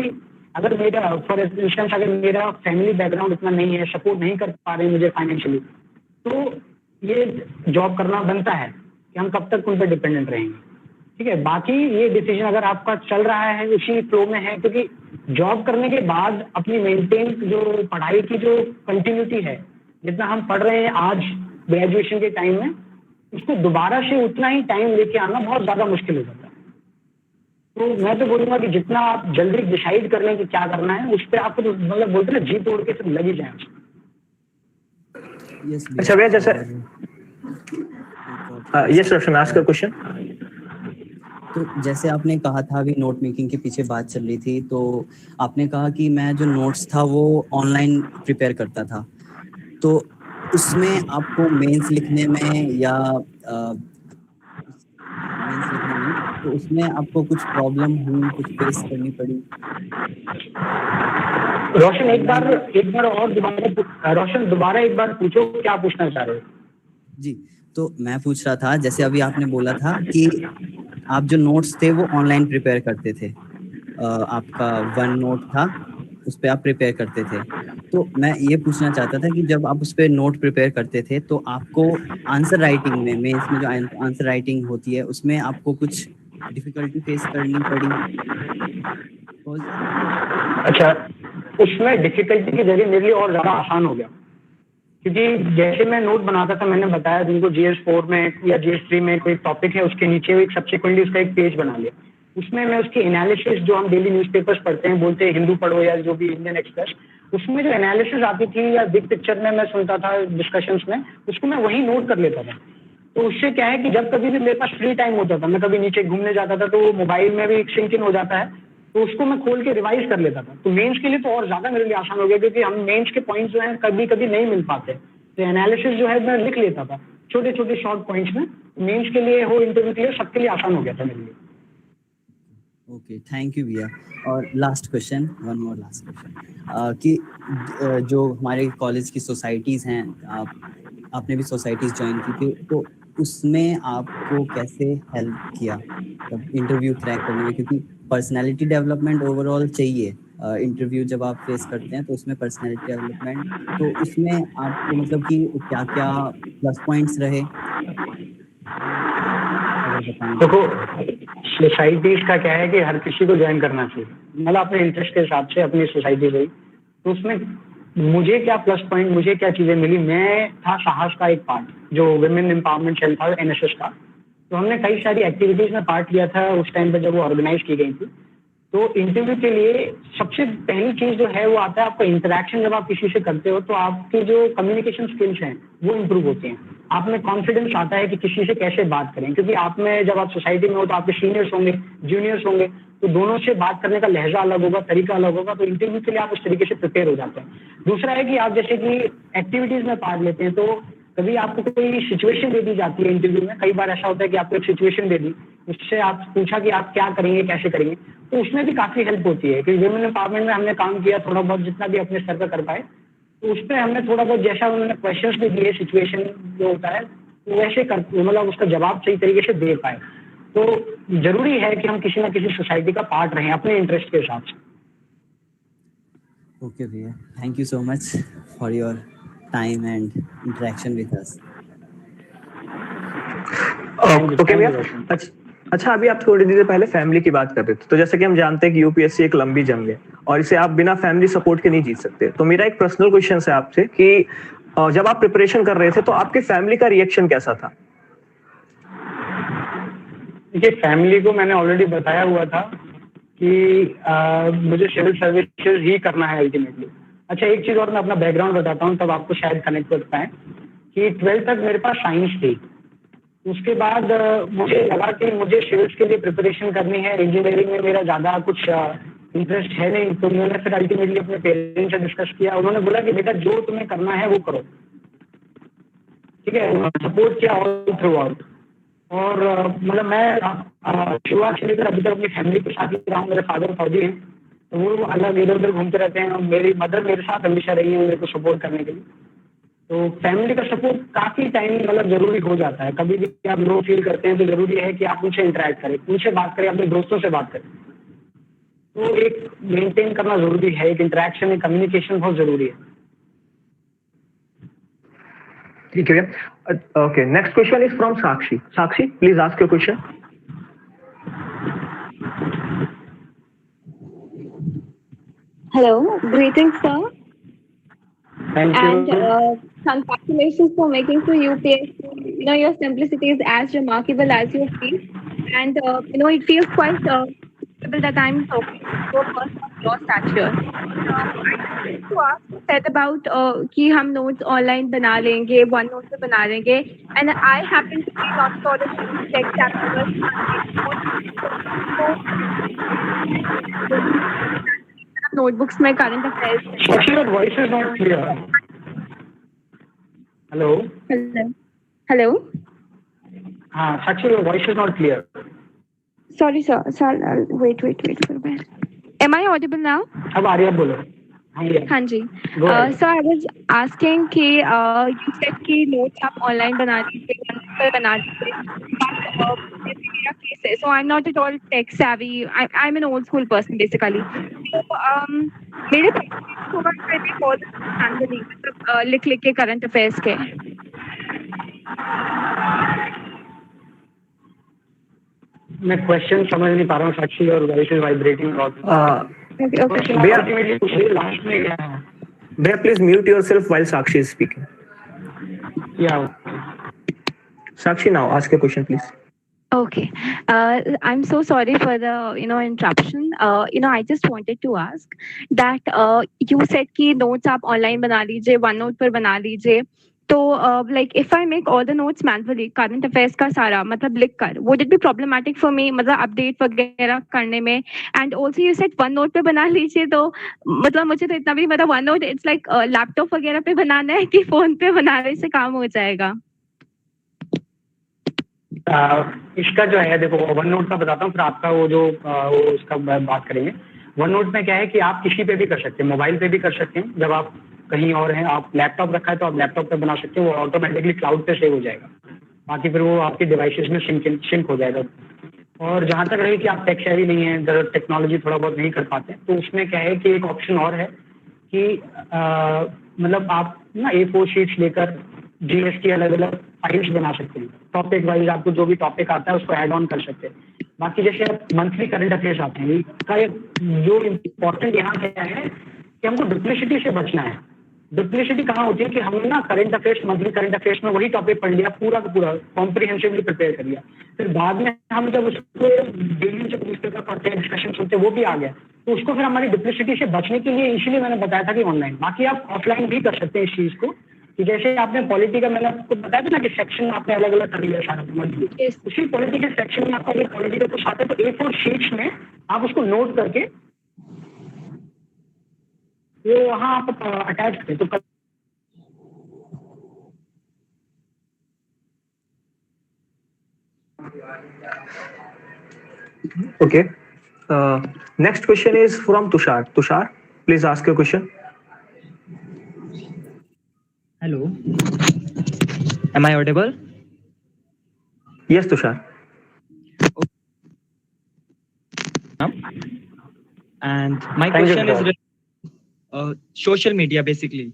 अगर मेरा फॉर इंस्टेंस अगर मेरा फैमिली बैकग्राउंड इतना नहीं है, सपोर्ट नहीं कर पा रहे मुझे फाइनेंशियली, तो ये जॉब करना बनता है कि हम कब तक उन पर डिपेंडेंट रहेंगे। ठीक है, बाकी ये डिसीजन अगर आपका चल रहा है उसी फ्लो में है, क्योंकि जॉब करने के बाद अपनी मेंटेन जो पढ़ाई की जो कंटिन्यूटी है, जितना हम पढ़ रहे हैं आज ग्रेजुएशन के टाइम में, उसको दोबारा से उतना ही टाइम लेके आना बहुत ज़्यादा मुश्किल हो जाता है। तो मैं तो बोलूँगा कि जितना आप जल्दी डिसाइड कर लें कि क्या करना है, उस पर आपको तो मतलब बोलते हैं ना, जी तोड़ के सब लग ही जाए। अच्छा भैया, जैसे yes Roshan, ask a question. तो जैसे आपने कहा था अभी नोट मेकिंग के पीछे बात चल रही थी, तो आपने कहा कि मैं जो नोट्स था वो ऑनलाइन प्रिपेयर करता था, तो उसमें आपको मेंस लिखने में या तो उसमें आपको कुछ प्रॉब्लम हुई, कुछ फेस करनी पड़ी? रोशन एक बार और दोबारा एक बार पूछो, क्या पूछना चाह रहे हो? जी, तो मैं पूछ रहा था, जैसे अभी आपने बोला था कि आप जो नोट्स थे वो ऑनलाइन प्रिपेयर करते थे, आपका वन नोट था उस पर आप प्रिपेयर करते थे, तो मैं ये पूछना चाहता था कि जब आप उस पर नोट प्रिपेयर करते थे तो आपको आंसर राइटिंग में मेंस में जो आंसर राइटिंग होती है उसमें आपको कुछ डिफिकल्टी फेस करनी पड़ी? अच्छा, उसमें डिफिकल्टी की जगह मेरे लिए और ज़्यादा आसान हो गया, क्योंकि जैसे मैं नोट बनाता था, मैंने बताया तुमको GS4 में या GS3 में कोई टॉपिक है, उसके नीचे एक सब्सिक्वेंटली उसका एक पेज बना लिया, उसमें मैं उसकी एनालिसिस जो हम डेली न्यूज़पेपर्स पढ़ते हैं, बोलते हैं हिंदू पढ़ो या जो भी इंडियन एक्सप्रेस, उसमें जो एनालिसिस आती थी या बिग पिक्चर में मैं सुनता था डिस्कशंस में, उसको मैं वहीं नोट कर लेता था। तो उससे क्या है कि जब कभी भी मेरे पास फ्री टाइम होता था, मैं कभी नीचे घूमने जाता था, तो मोबाइल में भी सिंक इन हो जाता है, तो उसको मैं खोल के रिवाइज कर लेता था। तो मेंस के लिए तो और ज़्यादा मेरे लिए आसान हो गया, क्योंकि हम मेंस के पॉइंट्स जो हैं कभी कभी नहीं मिल पाते, तो एनालिसिस जो है मैं लिख लेता था छोटे छोटे शॉर्ट पॉइंट्स में। मेंस के लिए हो, इंटरव्यू के लिए, सबके लिए आसान हो गया था मेरे लिए। ओके, थैंक यू भैया। और last question, one more last question, कि जो हमारे कॉलेज की सोसाइटीज़ हैं, आपने भी सोसाइटीज़ ज्वाइन की थी, तो उसमें आपको कैसे हेल्प किया इंटरव्यू क्रैक करने में? क्योंकि पर्सनालिटी डेवलपमेंट ओवरऑल चाहिए, इंटरव्यू जब आप फेस करते हैं तो उसमें पर्सनालिटी डेवलपमेंट, तो उसमें आपको मतलब कि क्या क्या प्लस पॉइंट्स रहे? बताएं। देखो, सोसाइटीज का क्या है कि हर किसी को ज्वाइन करना चाहिए, मतलब अपने इंटरेस्ट के हिसाब से अपनी सोसाइटी से। तो उसमें मुझे क्या प्लस पॉइंट, मुझे क्या चीजें मिली, मैं था साहस का एक पार्ट, जो वुमेन एम्पावरमेंट सेल था एनएसएस का। तो हमने कई सारी एक्टिविटीज में पार्ट लिया था उस टाइम पे जब वो ऑर्गेनाइज की गई थी। तो इंटरव्यू के लिए सबसे पहली चीज जो है वो आता है आपका इंटरेक्शन। जब आप किसी से करते हो तो आपकी जो कम्युनिकेशन स्किल्स हैं वो इम्प्रूव होते हैं, आप में कॉन्फिडेंस आता है कि किसी से कैसे बात करें, क्योंकि आप में जब आप सोसाइटी में हो तो आपके सीनियर्स होंगे, जूनियर्स होंगे, तो दोनों से बात करने का लहजा अलग होगा, तरीका अलग होगा। तो इंटरव्यू के लिए आप उस तरीके से प्रिपेयर हो जाते हैं। दूसरा है कि आप जैसे कि एक्टिविटीज में पार्ट लेते हैं, तो कभी आपको कोई सिचुएशन दे दी जाती है इंटरव्यू में। कई बार ऐसा होता है कि आपको एक सिचुएशन दे दी, उससे आप पूछा कि आप क्या करेंगे, कैसे करेंगे, तो उसमें भी काफी हेल्प होती है। क्योंकि वुमेन एम्पावरमेंट में हमने काम किया थोड़ा बहुत, जितना भी अपने स्तर पर कर पाए, तो उसमें हमने थोड़ा बहुत, जैसा उन्होंने क्वेश्चंस भी दिए, सिचुएशन जो होता है तो वैसे कर, मतलब उसका जवाब सही तरीके से दे पाए। तो जरूरी है कि हम किसी ना किसी सोसाइटी का पार्ट रहें अपने इंटरेस्ट के हिसाब से। ओके भैया, thank you so much for your time and interaction with us. Okay भैया, अच्छा अभी आप थोड़ी देर पहले फैमिली की बात कर रहे थे, तो जैसे कि हम जानते हैं कि यूपीएससी एक लंबी जंग है और इसे आप बिना फैमिली सपोर्ट के नहीं जीत सकते। तो मेरा एक पर्सनल क्वेश्चन है आपसे कि जब आप प्रिपरेशन कर रहे थे तो आपके फैमिली का रिएक्शन कैसा था? देखिए, फैमिली को मैंने ऑलरेडी बताया हुआ था कि मुझे सिविल सर्विसेज ही करना है अल्टीमेटली। अच्छा, एक चीज और मैं अपना बैकग्राउंड बताता हूँ, तब आपको शायद कनेक्ट कर पाए कि 12th तक मेरे पास साइंस थी। उसके बाद मुझे लगा कि मुझे सिविल्स के लिए प्रिपरेशन करनी है, इंजीनियरिंग में मेरा ज़्यादा कुछ इंटरेस्ट है नहीं। तो मैंने फिर अल्टीमेटली अपने पेरेंट्स से डिस्कस किया। उन्होंने बोला कि बेटा जो तुम्हें करना है वो करो, ठीक है, सपोर्ट किया ऑल थ्रू आउट। और मतलब मैं शुरुआत से लेकर अभी तक अपनी फैमिली के साथ ही रहा हूँ। मेरे फादर फौजी हैं, तो वो अलग इधर उधर घूमते रहते हैं, और मेरी मदर मेरे साथ हमेशा रही है मेरे को सपोर्ट करने के लिए। तो फैमिली का सपोर्ट काफ़ी टाइम मतलब ज़रूरी हो जाता है। कभी भी आप लो फील करते हैं तो ज़रूरी है कि आप उनसे इंटरेक्ट करें, उनसे बात करें, अपने दोस्तों से बात करें। तो एक मेंटेन करना ज़रूरी है, एक इंटरेक्शन, एक कम्युनिकेशन बहुत ज़रूरी है। ठीक है, okay, next question is from Sakshi. Sakshi, please ask your question. Hello, greetings, sir. Thank you. And congratulations for making to UPSC. You know, your simplicity is as remarkable as your feat. And, you know, it feels quite comfortable that I'm talking to a person of your stature. I wanted to ask, you said about कि हम notes online बना लेंगे, OneNote पे बना लेंगे. And I happen to be not sort of tech savvy. Notebooks में current affairs. Actually, your voice is not clear. Hello. Hello. Hello. हाँ, Sakshi, your voice is not clear. Sorry, sir. Wait for a minute. Am I audible now? अब आ रही है, बोलो। हाँ जी. So I was asking कि you said कि notes आप online बना लीजिए, बना लीजिए. So I'm not at all tech savvy. I'm an old school person basically. So मेरे होगा कि बहुत handling मतलब लिख के current affairs के. मैं क्वेश्चन समझ नहीं पा रहा हूँ साक्षी, और वॉइस इज वाइब्रेटिंग लास्ट में क्या है? भैया please mute yourself while Sakshi is speaking. Sakshi, now ask your question, please. Okay. I'm so sorry for the, interruption. I just wanted to ask that you said कि notes आप online बना लीजिए, OneNote पर बना लीजिए. तो like if I make all the notes manually, current affairs का सारा मतलब लिख कर, would it be problematic for me मतलब update वगैरह करने में? And also you said OneNote पे बना लीजिए, तो मतलब मुझे तो इतना भी मतलब OneNote it's like लैपटॉप वगैरह पे बनाना है कि फोन पे बनाने से काम हो जाएगा? इसका जो है, देखो OneNote का बताता हूँ, फिर आपका वो जो उसका बात करेंगे। OneNote में क्या है कि आप किसी पे भी कर सकते हैं, मोबाइल पे भी कर सकते हैं। जब आप कहीं और हैं, आप लैपटॉप रखा है तो आप लैपटॉप पे बना सकते हैं, वो ऑटोमेटिकली क्लाउड पे सेव हो जाएगा। बाकी फिर वो आपके डिवाइसेस में सिंक हो जाएगा। और जहाँ तक रहे कि आप टेक सेवी नहीं है, टेक्नोलॉजी थोड़ा बहुत नहीं कर पाते, तो उसमें क्या है कि एक ऑप्शन और है कि मतलब आप ना A4 शीट्स लेकर GS की अलग अलग फाइल्स बना सकते हैं। टॉपिक वाइज आपको जो भी टॉपिक आता है उसको ऐड ऑन कर सकते हैं। बाकी जैसे मंथली करंट अफेयर्स आते हैं, इसका जो इम्पोर्टेंट यहाँ क्या है कि हमको डुप्लिसिटी से बचना है। डुप्लिसिटी कहाँ होती है कि हमने ना current affairs, monthly current affairs में वही टॉपिक पढ़ लिया, पूरा का पूरा कॉम्प्रिहेंसिवली प्रिपेयर कर लिया, फिर बाद में हम जब उसको डेली जब न्यूज़पेपर पढ़ते हैं, डिस्कशन सुनते हैं, वो भी आ गया, तो उसको फिर हमारी डुप्लिसिटी से बचने के लिए इसीलिए मैंने बताया था कि ऑनलाइन। बाकी आप ऑफलाइन भी कर सकते हैं इस चीज़ को, कि जैसे आपने पॉलिटी का मैंने आपको बताया था ना कि सेक्शन आपने अलग अलग कर लिया सारा मंथली, उसी पॉलिटी के सेक्शन में आपका अगर पॉलिटी का कुछ आता है तो A4 शीट्स में आप उसको नोट करके वो वहाँ आप अटैच करें तो Okay. Next question is from Tushar. Tushar, please ask your question. Hello. Am I audible? Yes, Tushar. And my question is social media basically.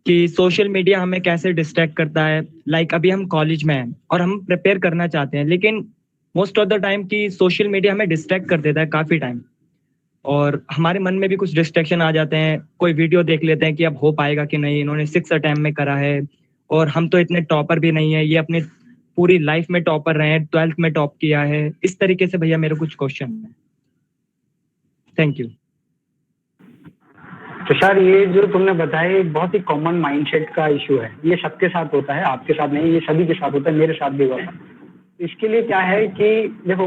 कि सोशल मीडिया हमें कैसे डिस्ट्रैक्ट करता है। लाइक अभी हम कॉलेज में हैं और हम प्रिपेयर करना चाहते हैं, लेकिन मोस्ट ऑफ द टाइम कि सोशल मीडिया हमें डिस्ट्रैक्ट कर देता है काफी टाइम, और हमारे मन में भी कुछ डिस्ट्रैक्शन आ जाते हैं। कोई वीडियो देख लेते हैं कि अब हो पाएगा कि नहीं, इन्होंने 6 अटेम्प्ट में करा है और हम तो इतने टॉपर भी नहीं है, ये अपने पूरी लाइफ में टॉपर रहे हैं, 12th में टॉप किया है। इस तरीके से भैया मेरे कुछ क्वेश्चन है। Thank you. तुषार, ये जो तुमने बताया एक बहुत ही कॉमन माइंडसेट का इशू है। ये सबके साथ होता है, आपके साथ नहीं, ये सभी के साथ होता है, मेरे साथ भी हुआ था। इसके लिए क्या है कि देखो,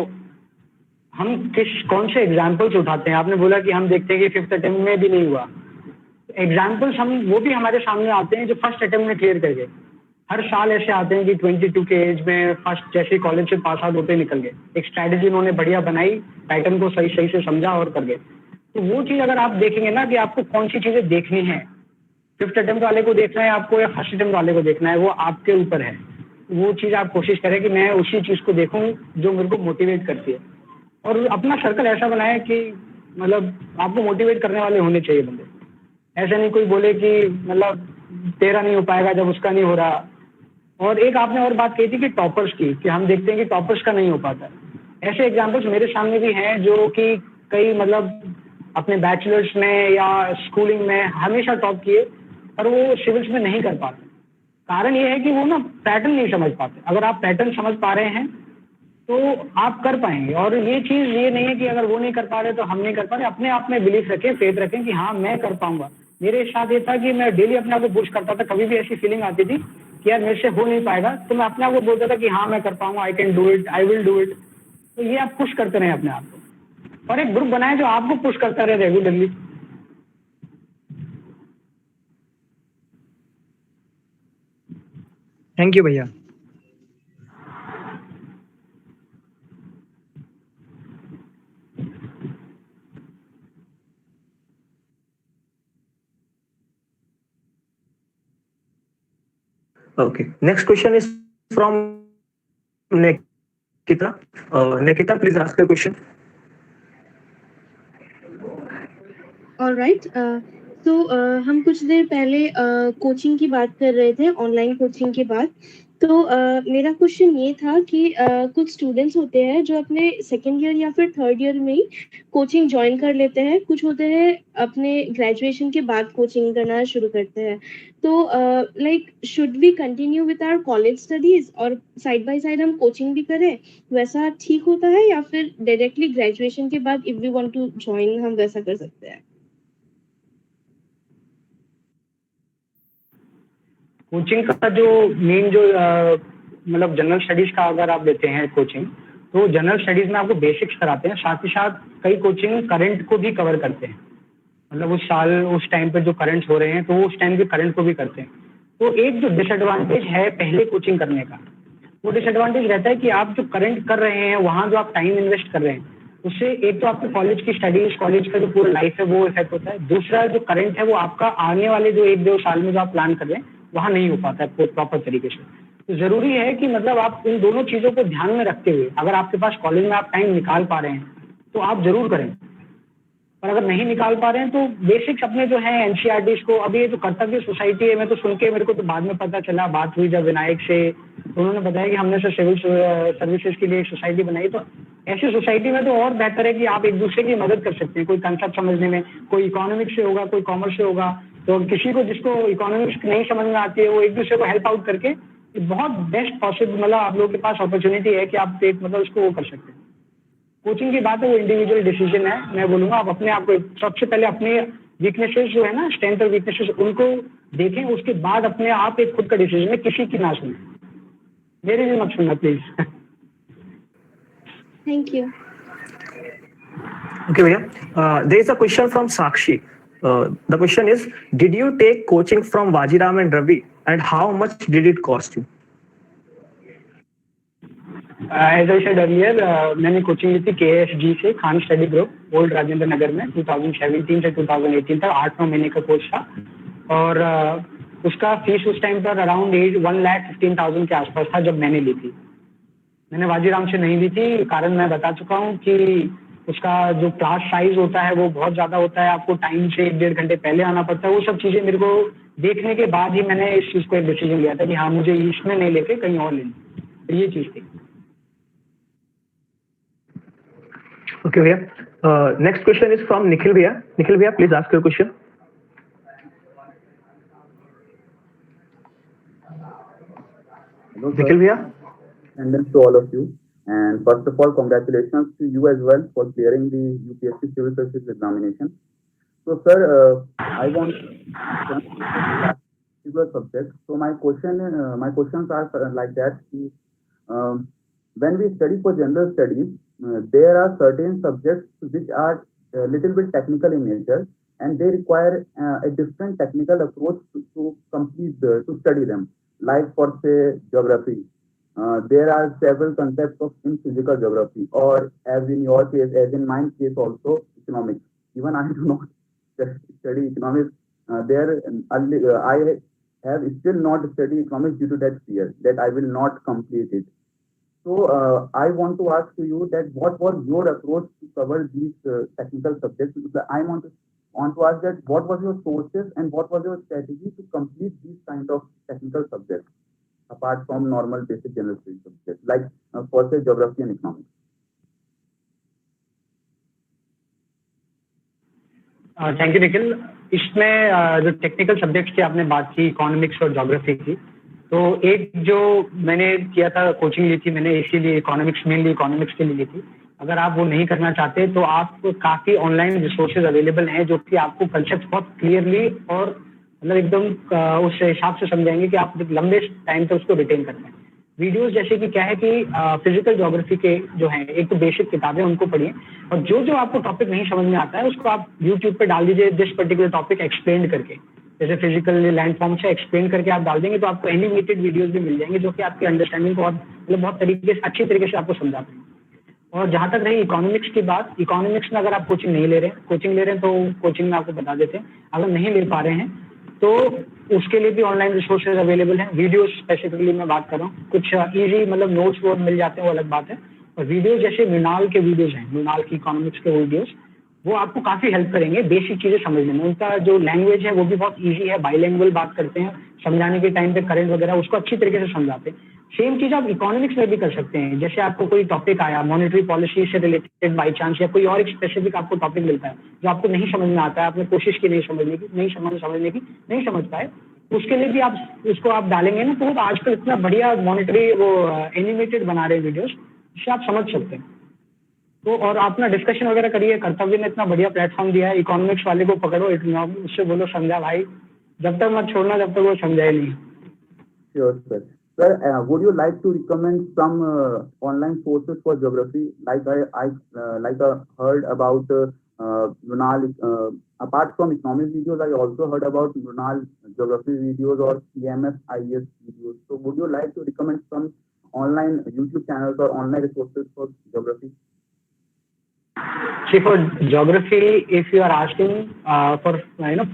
हम कौन से एग्जाम्पल्स उठाते हैं। आपने बोला कि हम देखते हैं कि 5th अटेम्प्ट में भी नहीं हुआ। एग्जाम्पल्स हम वो भी हमारे सामने आते हैं जो फर्स्ट अटेम्प्ट में क्लियर कर गए। हर साल ऐसे आते हैं कि 22 के एज में फर्स्ट जैसे कॉलेज से पास आउट होते निकल गए। एक स्ट्रैटेजी उन्होंने बढ़िया बनाई, पैटर्न को सही सही से समझा और कर गए। तो वो चीज़ अगर आप देखेंगे ना कि आपको कौन सी चीज़ें देखनी है, 5th अटेम्प्ट वाले को देखना है आपको या फर्स्ट अटेम्प्ट वाले को देखना है, वो आपके ऊपर है। वो चीज़ आप कोशिश करें कि मैं उसी चीज़ को देखूं जो मेरे को मोटिवेट करती है, और अपना सर्कल ऐसा बनाए कि मतलब आपको मोटिवेट करने वाले होने चाहिए बंदे। ऐसा नहीं कोई बोले कि मतलब तेरा नहीं हो पाएगा जब उसका नहीं हो रहा। और एक आपने और बात कही थी कि टॉपर्स की, कि हम देखते हैं कि टॉपर्स का नहीं हो पाता। ऐसे एग्जाम्पल्स मेरे सामने भी हैं जो कि कई मतलब अपने बैचलर्स में या स्कूलिंग में हमेशा टॉप किए, पर वो सिविल्स में नहीं कर पाते। कारण ये है कि वो ना पैटर्न नहीं समझ पाते। अगर आप पैटर्न समझ पा रहे हैं तो आप कर पाएंगे। और ये चीज़ ये नहीं है कि अगर वो नहीं कर पा रहे तो हम नहीं कर पा रहे। अपने आप में बिलीफ रखें, फेथ रखें कि हाँ मैं कर पाऊंगा। मेरे साथ ये था कि मैं डेली अपने आप को पुश करता था। कभी भी ऐसी फीलिंग आती थी कि यार मेरे से हो नहीं पाएगा, तो मैं अपने आप को बोलता था कि हाँ मैं कर पाऊंगा, I can do it, I will do it. तो ये आप पुश करते रहे अपने आप को, और एक ग्रुप बनाए जो आपको पुश करता रहे रेगुलरली। थैंक यू भैया। Okay. Next question is from Nikita. Nikita, please ask your question. Alright, तो हम कुछ देर पहले कोचिंग की बात कर रहे थे, ऑनलाइन कोचिंग की बात। तो मेरा क्वेश्चन ये था कि कुछ स्टूडेंट्स होते हैं जो अपने 2nd ईयर या फिर 3rd ईयर में ही कोचिंग ज्वाइन कर लेते हैं। कुछ होते हैं अपने ग्रेजुएशन के बाद कोचिंग करना शुरू करते हैं। तो like should we continue with our college studies और साइड बाय साइड हम कोचिंग भी करें, वैसा ठीक होता है, या फिर डायरेक्टली ग्रेजुएशन के बाद if we want to join हम वैसा कर सकते हैं? कोचिंग का जो मेन जो मतलब जनरल स्टडीज का अगर आप लेते हैं कोचिंग, तो जनरल स्टडीज में आपको बेसिक्स कराते हैं, साथ ही साथ कई कोचिंग करंट को भी कवर करते हैं। मतलब उस साल उस टाइम पे जो करंट्स हो रहे हैं तो वो उस टाइम के करंट को भी करते हैं। तो एक जो डिसएडवांटेज है पहले कोचिंग करने का, वो डिसएडवांटेज रहता है कि आप जो करंट कर रहे हैं वहाँ जो आप टाइम इन्वेस्ट कर रहे हैं, उससे एक तो आपके कॉलेज की स्टडीज, कॉलेज का जो पूरा लाइफ है वो इफेक्ट होता है। दूसरा जो करंट है वो आपका आने वाले जो 1-2 साल में जो आप प्लान कर रहे हैं वहाँ नहीं हो पाता है प्रॉपर तरीके से। तो जरूरी है कि मतलब आप इन दोनों चीज़ों को ध्यान में रखते हुए, अगर आपके पास कॉलेज में आप टाइम निकाल पा रहे हैं तो आप जरूर करें। पर अगर नहीं निकाल पा रहे हैं तो बेसिक्स अपने जो है एनसीईआरटीज को, अभी ये जो कर्तव्य सोसाइटी है, मैं तो सुन के मेरे को तो बाद में पता चला, बात हुई जब विनायक से, तो उन्होंने बताया कि हमने सर सिविल सर्विसेज के लिए एक सोसाइटी बनाई। तो ऐसी सोसाइटी में तो और बेहतर है कि आप एक दूसरे की मदद कर सकते हैं, कोई कंसेप्ट समझने में, कोई इकोनॉमिक्स से होगा, कोई कॉमर्स से होगा, तो किसी को जिसको इकोनॉमिक्स नहीं समझ में आती है वो एक दूसरे को हेल्प आउट करके बहुत बेस्ट पॉसिबल, मतलब आप लोगों के पास अपॉर्चुनिटी है कि आप एक मतलब उसको वो कर सकते हैं। कोचिंग की बात है वो इंडिविजुअल डिसीजन है, मैं बोलूंगा आप अपने आप को सबसे पहले अपने वीकनेसेस जो है ना, स्ट्रेंथ और वीकनेसेस, उनको देखें, उसके बाद अपने आप एक खुद का डिसीजन है, किसी की ना सुने, मेरी भी मत सुनना please. Thank you. Okay, Vijay. There is a question from Sakshi. The question is, did you take coaching from Vajiram and Ravi, and how much did it cost you? As I said earlier, मैंने कोचिंग ली थी KSG से, Khan study group, old Rajinder Nagar में, 2017 से 2018 तक 8-9 महीने का कोर्स था, और उसका फीस उस टाइम पर अराउंड 1,15,000 के आसपास था जब मैंने ली थी। मैंने वाजीराम से नहीं ली थी, कारण मैं बता चुका हूँ कि उसका जो क्लास साइज होता है वो बहुत ज़्यादा होता है, आपको टाइम से 1-1.5 घंटे पहले आना पड़ता है, वो सब चीज़ें मेरे को देखने के बाद ही मैंने इस चीज़ को एक डिसीजन लिया था कि हाँ मुझे इसमें नहीं लेके कहीं और लेना, तो ये चीज़ थी। Okay, Vijay. Next question is from Nikhil Bhaiya. Nikhil Bhaiya, please ask your question. Hello, Nikhil Bhaiya. and then to all of you. And first of all, congratulations to you as well for clearing the UPSC Civil Services examination. So, sir, I want to subject. So, my questions are like that. When we study for general studies, there are certain subjects which are a little bit technical in nature, and they require a different technical approach to study them. Like for say geography, there are several concepts in physical geography, or as in your case, as in my case also, economics. Even I do not study economics. I have still not studied economics due to that fear that I will not complete it. So I want to ask you that what was your approach to cover these technical subjects? I want to ask that what was your sources and what was your strategy to complete these kind of technical subjects apart from normal basic general studies subjects like for say geography and economics? Thank you Nikhil. इसमें जो टेक्निकल सब्जेक्ट्स की आपने बात की, इकोनॉमिक्स और ज्योग्राफी की, तो एक जो मैंने किया था, कोचिंग ली थी मैंने इसीलिए इकोनॉमिक्स, मेनली इकोनॉमिक्स के लिए ली थी। अगर आप वो नहीं करना चाहते तो आपको काफ़ी ऑनलाइन रिसोर्सेज अवेलेबल हैं जो कि आपको कंसेप्ट बहुत क्लियरली और मतलब एकदम उस हिसाब से समझाएंगे कि आप लंबे टाइम तक उसको रिटेन कर पाएं। वीडियोस जैसे कि क्या है कि फिजिकल ज्योग्राफी के जो हैं, एक तो बेसिक किताबें उनको पढ़िए, और जो आपको टॉपिक नहीं समझ में आता है उसको आप यूट्यूब पे डाल दीजिए, दिस पर्टिकुलर टॉपिक एक्सप्लेन करके, जैसे फिजिकल लैंड फॉर्म से एक्सप्लेन करके आप डाल देंगे तो आपको एनिमेटेड वीडियोस भी मिल जाएंगे जो कि आपकी अंडरस्टैंडिंग को बहुत तरीके से, अच्छी तरीके से आपको समझा पाएंगे। और जहाँ तक रही इकोनॉमिक्स की बात, इकोनॉमिक्स में अगर आप कोचिंग नहीं ले रहे हैं, कोचिंग ले रहे हैं तो कोचिंग में आपको बता देते हैं, अगर नहीं ले पा रहे हैं तो उसके लिए भी ऑनलाइन रिसोर्सेज अवेलेबल हैं। वीडियोस स्पेसिफिकली मैं बात कर रहा हूँ, कुछ इजी मतलब नोट्स वो मिल जाते हैं, वो अलग बात है। और वीडियोस जैसे मृणाल के वीडियोस हैं, मृणाल की इकोनॉमिक्स के वीडियोस, वो आपको काफ़ी हेल्प करेंगे बेसिक चीज़ें समझने में। उनका जो लैंग्वेज है वो भी बहुत ईजी है, बाइलैंग्वेज बात करते हैं, समझाने के टाइम पे करंट वगैरह उसको अच्छी तरीके से समझाते हैं। सेम चीज़ आप इकोनॉमिक्स में भी कर सकते हैं। जैसे आपको कोई टॉपिक आया मॉनेटरी पॉलिसी से रिलेटेड बाई चांस, या कोई और एक स्पेसिफिक आपको टॉपिक मिलता है जो आपको नहीं समझ में आता है, आपने कोशिश की नहीं समझने की, नहीं समझ पाए, उसके लिए भी आप उसको आप डालेंगे ना, तो आजकल इतना बढ़िया मॉनेटरी वो एनिमेटेड बना रहे हैं वीडियोस, जिससे आप समझ सकते हैं। तो और अपना डिस्कशन वगैरह करिए। कर्तव्य ने इतना बढ़िया प्लेटफॉर्म दिया है, इकोनॉमिक्स वाले को पकड़ो, उससे बोलो समझा भाई, जब तक मत छोड़ना जब तक वो समझाए नहीं। Sure, sir. Sir, would you like to recommend some online sources for geography? Like I heard about Mrunal. Apart from economic videos, I also heard about Mrunal geography videos or CMS IES videos. So, would you like to recommend some online YouTube channels or online resources for geography? See, for geography, if you are asking for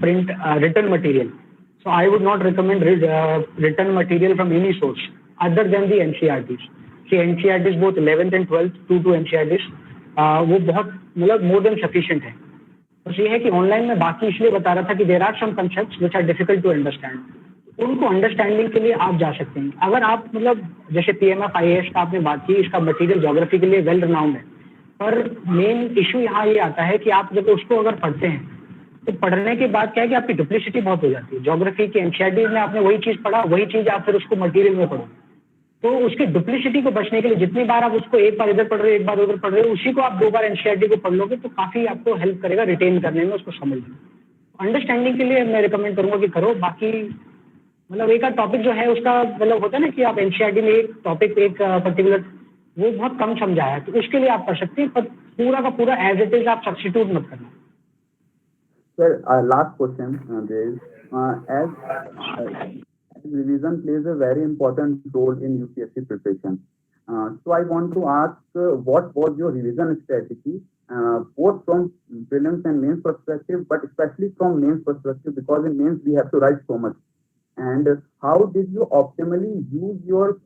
print written material, so I would not recommend written material from any source other than the NCERTs. See, NCERTs both 11th and 12th, two NCERTs, वो बहुत मतलब more than sufficient है। बस ये है कि ऑनलाइन में बाकी इसलिए बता रहा था कि there are some concepts which are difficult to understand, उनको अंडरस्टैंडिंग के लिए आप जा सकते हैं। अगर आप मतलब जैसे PMF IAS का आपने बात की, इसका मटेरियल ज्योग्राफी के लिए वेल रिनाउंड है, पर मेन इशू यहाँ ये आता है कि आप जब उसको अगर पढ़ते हैं तो पढ़ने के बाद क्या है कि आपकी डुप्लिसिटी बहुत हो जाती है। ज्योग्राफी के NCERT में आपने वही चीज पढ़ा, वही चीज आप फिर उसको मटेरियल में पढ़ो, तो उसकी डुप्लिसिटी को बचने के लिए जितनी बार आप उसको एक बार इधर पढ़ रहे हो, एक बार उधर पढ़ रहे हो, उसी को आप 2 बार NCERT को पढ़ लोगे तो काफी आपको हेल्प करेगा रिटेन करने में, उसको समझने में। अंडरस्टैंडिंग के लिए मैं रिकमेंड करूंगा कि करो। बाकी मतलब एक टॉपिक जो है उसका मतलब होता है ना कि आप NCERT में एक टॉपिक एक पर्टिकुलर वो बहुत कम समझा है, तो उसके लिए आप पढ़ सकते हैं, पर पूरा का पूरा एज इट इज आप सब्स्टिट्यूट मत करना। Sir, last question there is, as revision plays a very important role in UPSC preparation. So I want to ask, what was your revision strategy, both from prelims and mains perspective, but especially from mains perspective, because in mains we have to write so much. And how did you optimally use your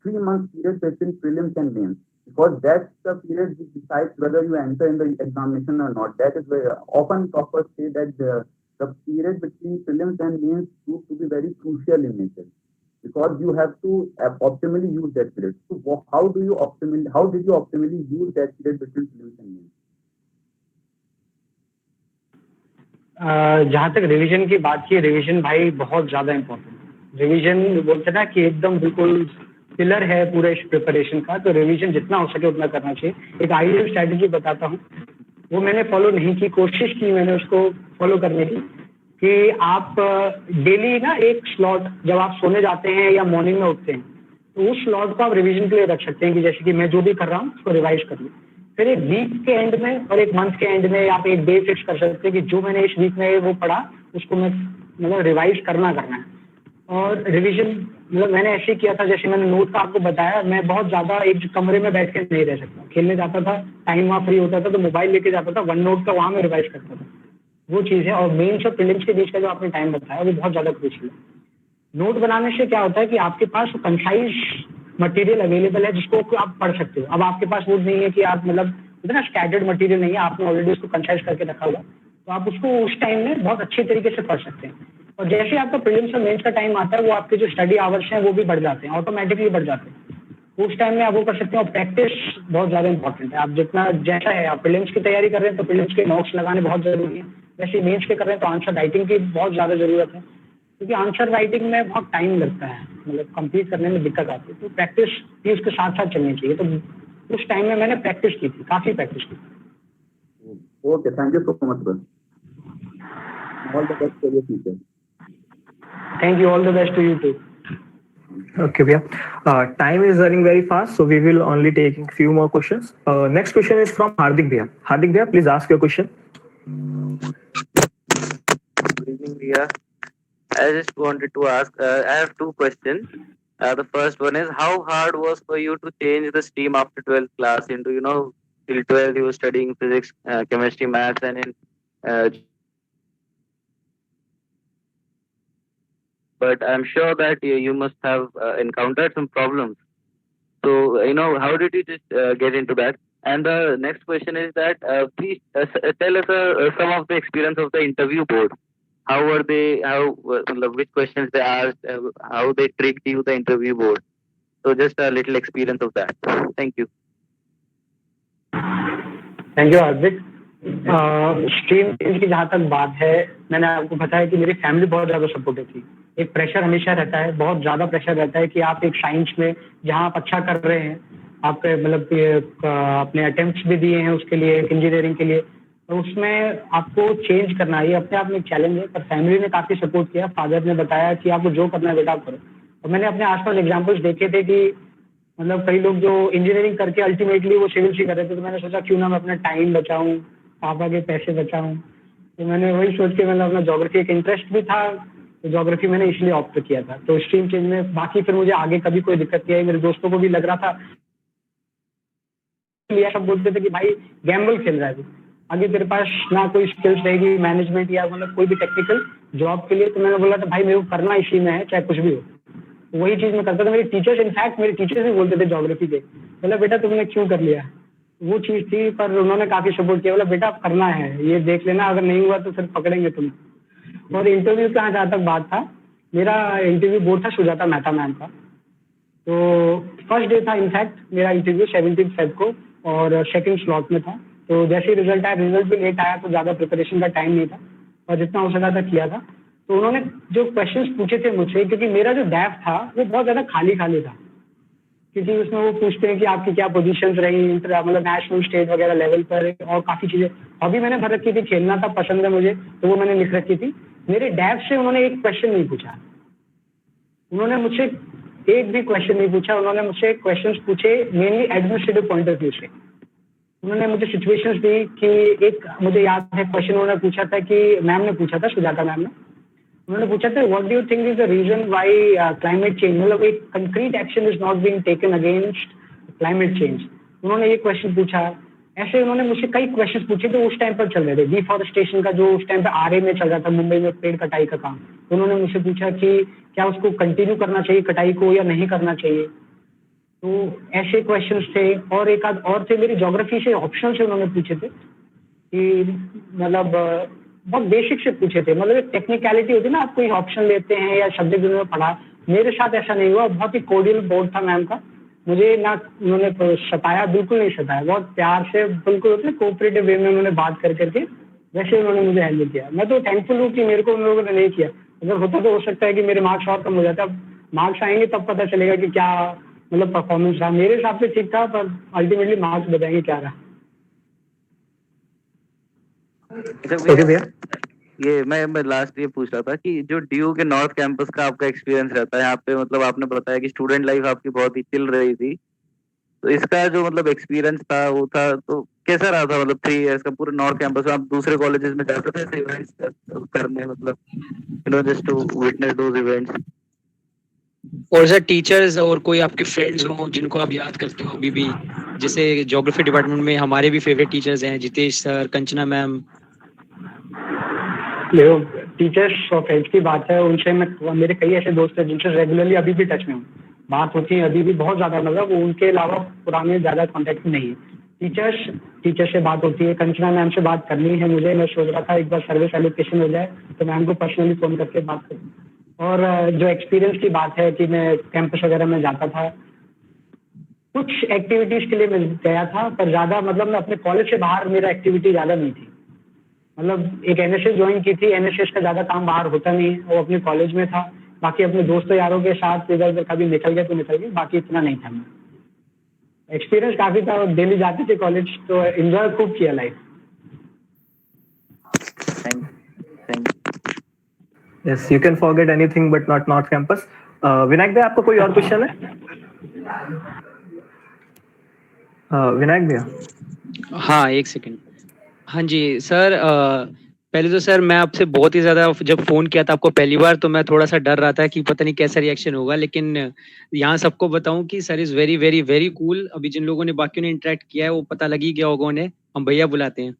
3-month period between prelims and mains? Because that's the period which decides whether you enter in the examination or not. That is where often toppers say that the period between prelims and mains proves to be very crucial in nature, because you have to optimally use that period. So how did you optimally use that period between prelims and mains? जहाँ तक रिवीजन की बात की, रिवीजन भाई बहुत ज्यादा इम्पोर्टेंट। रिवीजन बोलते ना कि एकदम बिल्कुल पिलर है पूरे इस प्रिपरेशन का, तो रिवीजन जितना हो सके उतना करना चाहिए। एक आइडियल स्ट्रैटेजी बताता हूँ, वो मैंने फॉलो नहीं की, कोशिश की मैंने उसको फॉलो करने की, कि आप डेली ना एक स्लॉट जब आप सोने जाते हैं या मॉर्निंग में उठते हैं तो उस स्लॉट को आप रिवीजन के लिए रख सकते हैं, कि जैसे कि मैं जो भी कर रहा हूँ उसको रिवाइज कर लूँ। फिर एक वीक के एंड में और एक मंथ के एंड में आप एक डे फिक्स कर सकते हैं कि जो मैंने इस वीक में वो पढ़ा उसको मैं मतलब रिवाइज करना है। और रिवीजन मतलब मैंने ऐसे किया था, जैसे मैंने नोट का आपको बताया, मैं बहुत ज्यादा एक कमरे में बैठ के नहीं रह सकता, खेलने जाता था, टाइम वहाँ फ्री होता था तो मोबाइल लेके जाता था, वन नोट का वहाँ में रिवाइज करता था, वो चीज़ है। और मेंस और प्रीलिम्स के बीच का जो आपने टाइम बताया वो बहुत ज्यादा क्रूशियल है। नोट बनाने से क्या होता है कि आपके पास कंसाइज मटेरियल अवेलेबल है जिसको आप पढ़ सकते हो। अब आपके पास वो नहीं है कि आप मतलब इतना स्कैटर्ड मटेरियल नहीं है, आपने ऑलरेडी उसको कंसाइज करके रखा हुआ, तो आप उसको उस टाइम में बहुत अच्छे तरीके से पढ़ सकते हैं। और जैसे आपका प्रीलिम्स और मेंस का टाइम आता है, वो आपके जो स्टडी आवर्स हैं वो भी बढ़ जाते हैं, ऑटोमेटिकली बढ़ जाते हैं। उस टाइम में आप वो कर सकते हैं। और प्रैक्टिस बहुत ज़्यादा इंपॉर्टेंट है। आप जितना जैसा है, आप प्रीलिम्स की तैयारी कर रहे हैं तो प्रीलिम्स के नोट्स लगाने बहुत जरूरी है, वैसे मेंस के कर रहे हैं तो आंसर राइटिंग की बहुत ज़्यादा जरूरत है, क्योंकि आंसर राइटिंग में बहुत टाइम लगता है, मतलब कंप्लीट करने में दिक्कत आती है। तो प्रैक्टिस भी उसके साथ साथ चलनी चाहिए। तो उस टाइम में मैंने प्रैक्टिस की थी, काफ़ी प्रैक्टिस की थी। Okay, thank you so much sir. All the best for your future. Thank you. All the best to you too. Okay, Bhaiya. Time is running very fast, so we will only take a few more questions. Next question is from Hardik Bhaiya. Hardik Bhaiya, please ask your question. Good evening, Bhaiya. I just wanted to ask, I have 2 questions. The first one is, how hard was for you to change the stream after 12th class into, till 12th you were studying physics, chemistry, maths, and in but I'm sure that you must have encountered some problems. So, how did you just get into that? And the next question is that, please tell us some of the experience of the interview board. How were they, which questions they asked, how they tricked you, the interview board. So just a little experience of that. Thank you. Thank you, Hardik. Stream change की जहाँ तक बात है, मैंने आपको बताया कि मेरी फैमिली बहुत ज़्यादा सपोर्टिव थी। एक प्रेशर हमेशा रहता है, बहुत ज़्यादा प्रेशर रहता है कि आप एक साइंस में जहाँ आप अच्छा कर रहे हैं, आपके मतलब अपने अटेम्प्ट्स भी दिए हैं उसके लिए, इंजीनियरिंग के लिए, तो उसमें आपको चेंज करना है, ये अपने आप में एक चैलेंज है। पर फैमिली ने काफ़ी सपोर्ट किया। फादर ने बताया कि आपको जो करना है बेटा आप करो। और मैंने अपने आसपास एग्जाम्पल्स देखे थे कि मतलब कई लोग जो इंजीनियरिंग करके अल्टीमेटली वो सिविल ही कर रहे थे, तो मैंने सोचा क्यों ना मैं अपना टाइम बचाऊँ, पापा के पैसे बचाऊँ। तो मैंने वही सोच के मतलब अपना ज्योग्राफी एक इंटरेस्ट भी था, तो ज्योग्राफी मैंने इसलिए ऑप्ट किया था। तो स्ट्रीम चेंज में बाकी फिर मुझे आगे कभी कोई दिक्कत नहीं आई। मेरे दोस्तों को भी लग रहा था, सब बोलते थे कि भाई गैम्बल खेल रहा है, आगे तेरे पास ना कोई स्किल्स रहेगी मैनेजमेंट या मतलब कोई भी टेक्निकल जॉब के लिए। तो मैंने बोला था भाई मेरे को करना इसी में है, चाहे कुछ भी हो। वही चीज़ मैं करता था। मेरे टीचर्स, इनफैक्ट मेरे टीचर्स भी बोलते थे ज्योग्राफी के, बोला बेटा तुमने क्यों कर लिया। वो चीज़ थी, पर उन्होंने काफ़ी सपोर्ट किया, बोला बेटा आप करना है, ये देख लेना, अगर नहीं हुआ तो फिर पकड़ेंगे तुम। और इंटरव्यू का जहाँ तक बात था, मेरा इंटरव्यू बोर्ड था सुजाता मेहता मैम का। तो फर्स्ट डे था इनफैक्ट मेरा इंटरव्यू 17 फेब को, और सेकंड स्लॉट में था। तो जैसे ही रिजल्ट आया, रिजल्ट भी लेट आया, तो ज़्यादा प्रिपरेशन का टाइम नहीं था, और जितना हो सका था किया था। तो उन्होंने जो क्वेश्चंस पूछे थे मुझसे, क्योंकि मेरा जो डैफ था वो बहुत ज़्यादा खाली खाली था, क्योंकि उसमें वो पूछते हैं कि आपकी क्या पोजीशंस रही मतलब नेशनल स्टेट वगैरह लेवल पर, और काफ़ी चीज़ें। हॉबी मैंने भर रखी थी, खेलना था, पसंद है मुझे, तो वो मैंने लिख रखी थी। मेरे डैफ से उन्होंने एक क्वेश्चन नहीं पूछा, उन्होंने मुझसे एक भी क्वेश्चन नहीं पूछा। उन्होंने मुझसे क्वेश्चंस पूछे mainly administrative point of view से। उन्होंने मुझे सिचुएशंस दी कि एक मुझे याद है क्वेश्चन उन्होंने पूछा था कि मैम ने पूछा था, सुजाता मैम ने, उन्होंने पूछा था what do you think is the reason why climate change, मतलब एक concrete action is not being taken against climate change. उन्होंने ये क्वेश्चन पूछा। ऐसे उन्होंने मुझसे कई क्वेश्चन पूछे जो उस टाइम पर चल रहे थे, डिफॉरेस्टेशन का जो उस टाइम पे आरए में चल रहा था, मुंबई में पेड़ कटाई का काम। उन्होंने मुझसे पूछा कि क्या उसको कंटिन्यू करना चाहिए कटाई को या नहीं करना चाहिए। तो ऐसे क्वेश्चंस थे, और एक आध और थे। मेरी ज्योग्राफी से ऑप्शन से उन्होंने पूछे थे कि मतलब बहुत बेसिक से पूछे थे, मतलब एक टेक्निकलिटी होती है ना, आप कोई ऑप्शन लेते हैं या सब्जेक्ट उन्होंने पढ़ा। मेरे साथ ऐसा नहीं हुआ, बहुत ही कोडियल बोर्ड था मैम का। मुझे ना उन्होंने सताया, बिल्कुल नहीं सताया, बहुत प्यार से, बिल्कुल होते कोऑपरेटिव वे में उन्होंने बात कर करके वैसे उन्होंने मुझे हैंडल किया। मैं तो थैंकफुल हूँ कि मेरे को उन लोगों ने नहीं किया। अगर होता तो हो सकता है कि मेरे मार्क्स और कम हो जाते। अब मार्क्स आएंगे तब पता चलेगा कि क्या मतलब परफॉर्मेंस रहा। मेरे हिसाब से ठीक था, पर अल्टीमेटली मार्क्स बताएंगे क्या रहा। ओके भैया, ये मैं लास्ट ये पूछ रहा था कि जो डीयू के नॉर्थ कैंपस का आपका एक्सपीरियंस रहता है यहाँ पे, मतलब आपने बताया कि स्टूडेंट लाइफ आपकी बहुत ही चिल रही थी, तो इसका जो मतलब एक्सपीरियंस था वो था, तो कैसा रहा था? मतलब 3 इयर्स का पूरे नॉर्थ कैंपस में आप दूसरे कॉलेजेस में जाते थे ऐसे इवेंट्स करने, मतलब just to witness those events? और सर टीचर्स और कोई आपके फ्रेंड्स हो जिनको आप याद करते हो अभी भी? जैसे ज्योग्राफी डिपार्टमेंट में हमारे भी फेवरेट टीचर्स हैं, जितेश सर, कंचना मैम। देखो, टीचर्स और फ्रेंड्स की बात है, उनसे मैं, मेरे कई ऐसे दोस्त हैं जिनसे रेगुलरली अभी भी टच में हूँ, बात होती है अभी भी बहुत ज़्यादा, मतलब उनके अलावा पुराने ज़्यादा कॉन्टेक्ट में नहीं है। टीचर से बात होती है, कंचना मैम से बात करनी है मुझे। मैं सोच रहा था एक बार सर्विस एलोकेशन हो जाए तो मैम को पर्सनली फ़ोन करके बात करूँ। और जो एक्सपीरियंस की बात है कि मैं कैंपस वगैरह में जाता था, कुछ एक्टिविटीज़ के लिए मैं गया था, पर ज़्यादा मतलब मैं अपने कॉलेज से बाहर मेरा एक्टिविटी ज़्यादा नहीं थी। मतलब एक एनएसएस ज्वाइन की थी, एनएसएस का ज़्यादा काम बाहर होता नहीं है, वो अपने कॉलेज में था। बाकी अपने दोस्तों यारों के साथ इधर उधर कभी निकल गए तो निकल गए, बाकी इतना नहीं था। मैं एक्सपीरियंस काफ़ी था, डेली जाते थे कॉलेज, तो एंजॉय खूब किया life. Yes, you can forget anything but not North Campus. Vinayak भाई, आपका कोई और क्वेश्चन है? विनायक भैया। हाँ, एक सेकंड। हाँ जी सर, पहले तो सर मैं आपसे बहुत ही ज़्यादा, जब फ़ोन किया था आपको पहली बार तो मैं थोड़ा सा डर रहा था कि पता नहीं कैसा रिएक्शन होगा, लेकिन यहाँ सबको बताऊँ कि sir is very very very cool. अभी जिन लोगों ने बाकियों ने इंटरेक्ट किया है वो पता लग ही गया होगा उन्हें, हम भैया बुलाते हैं।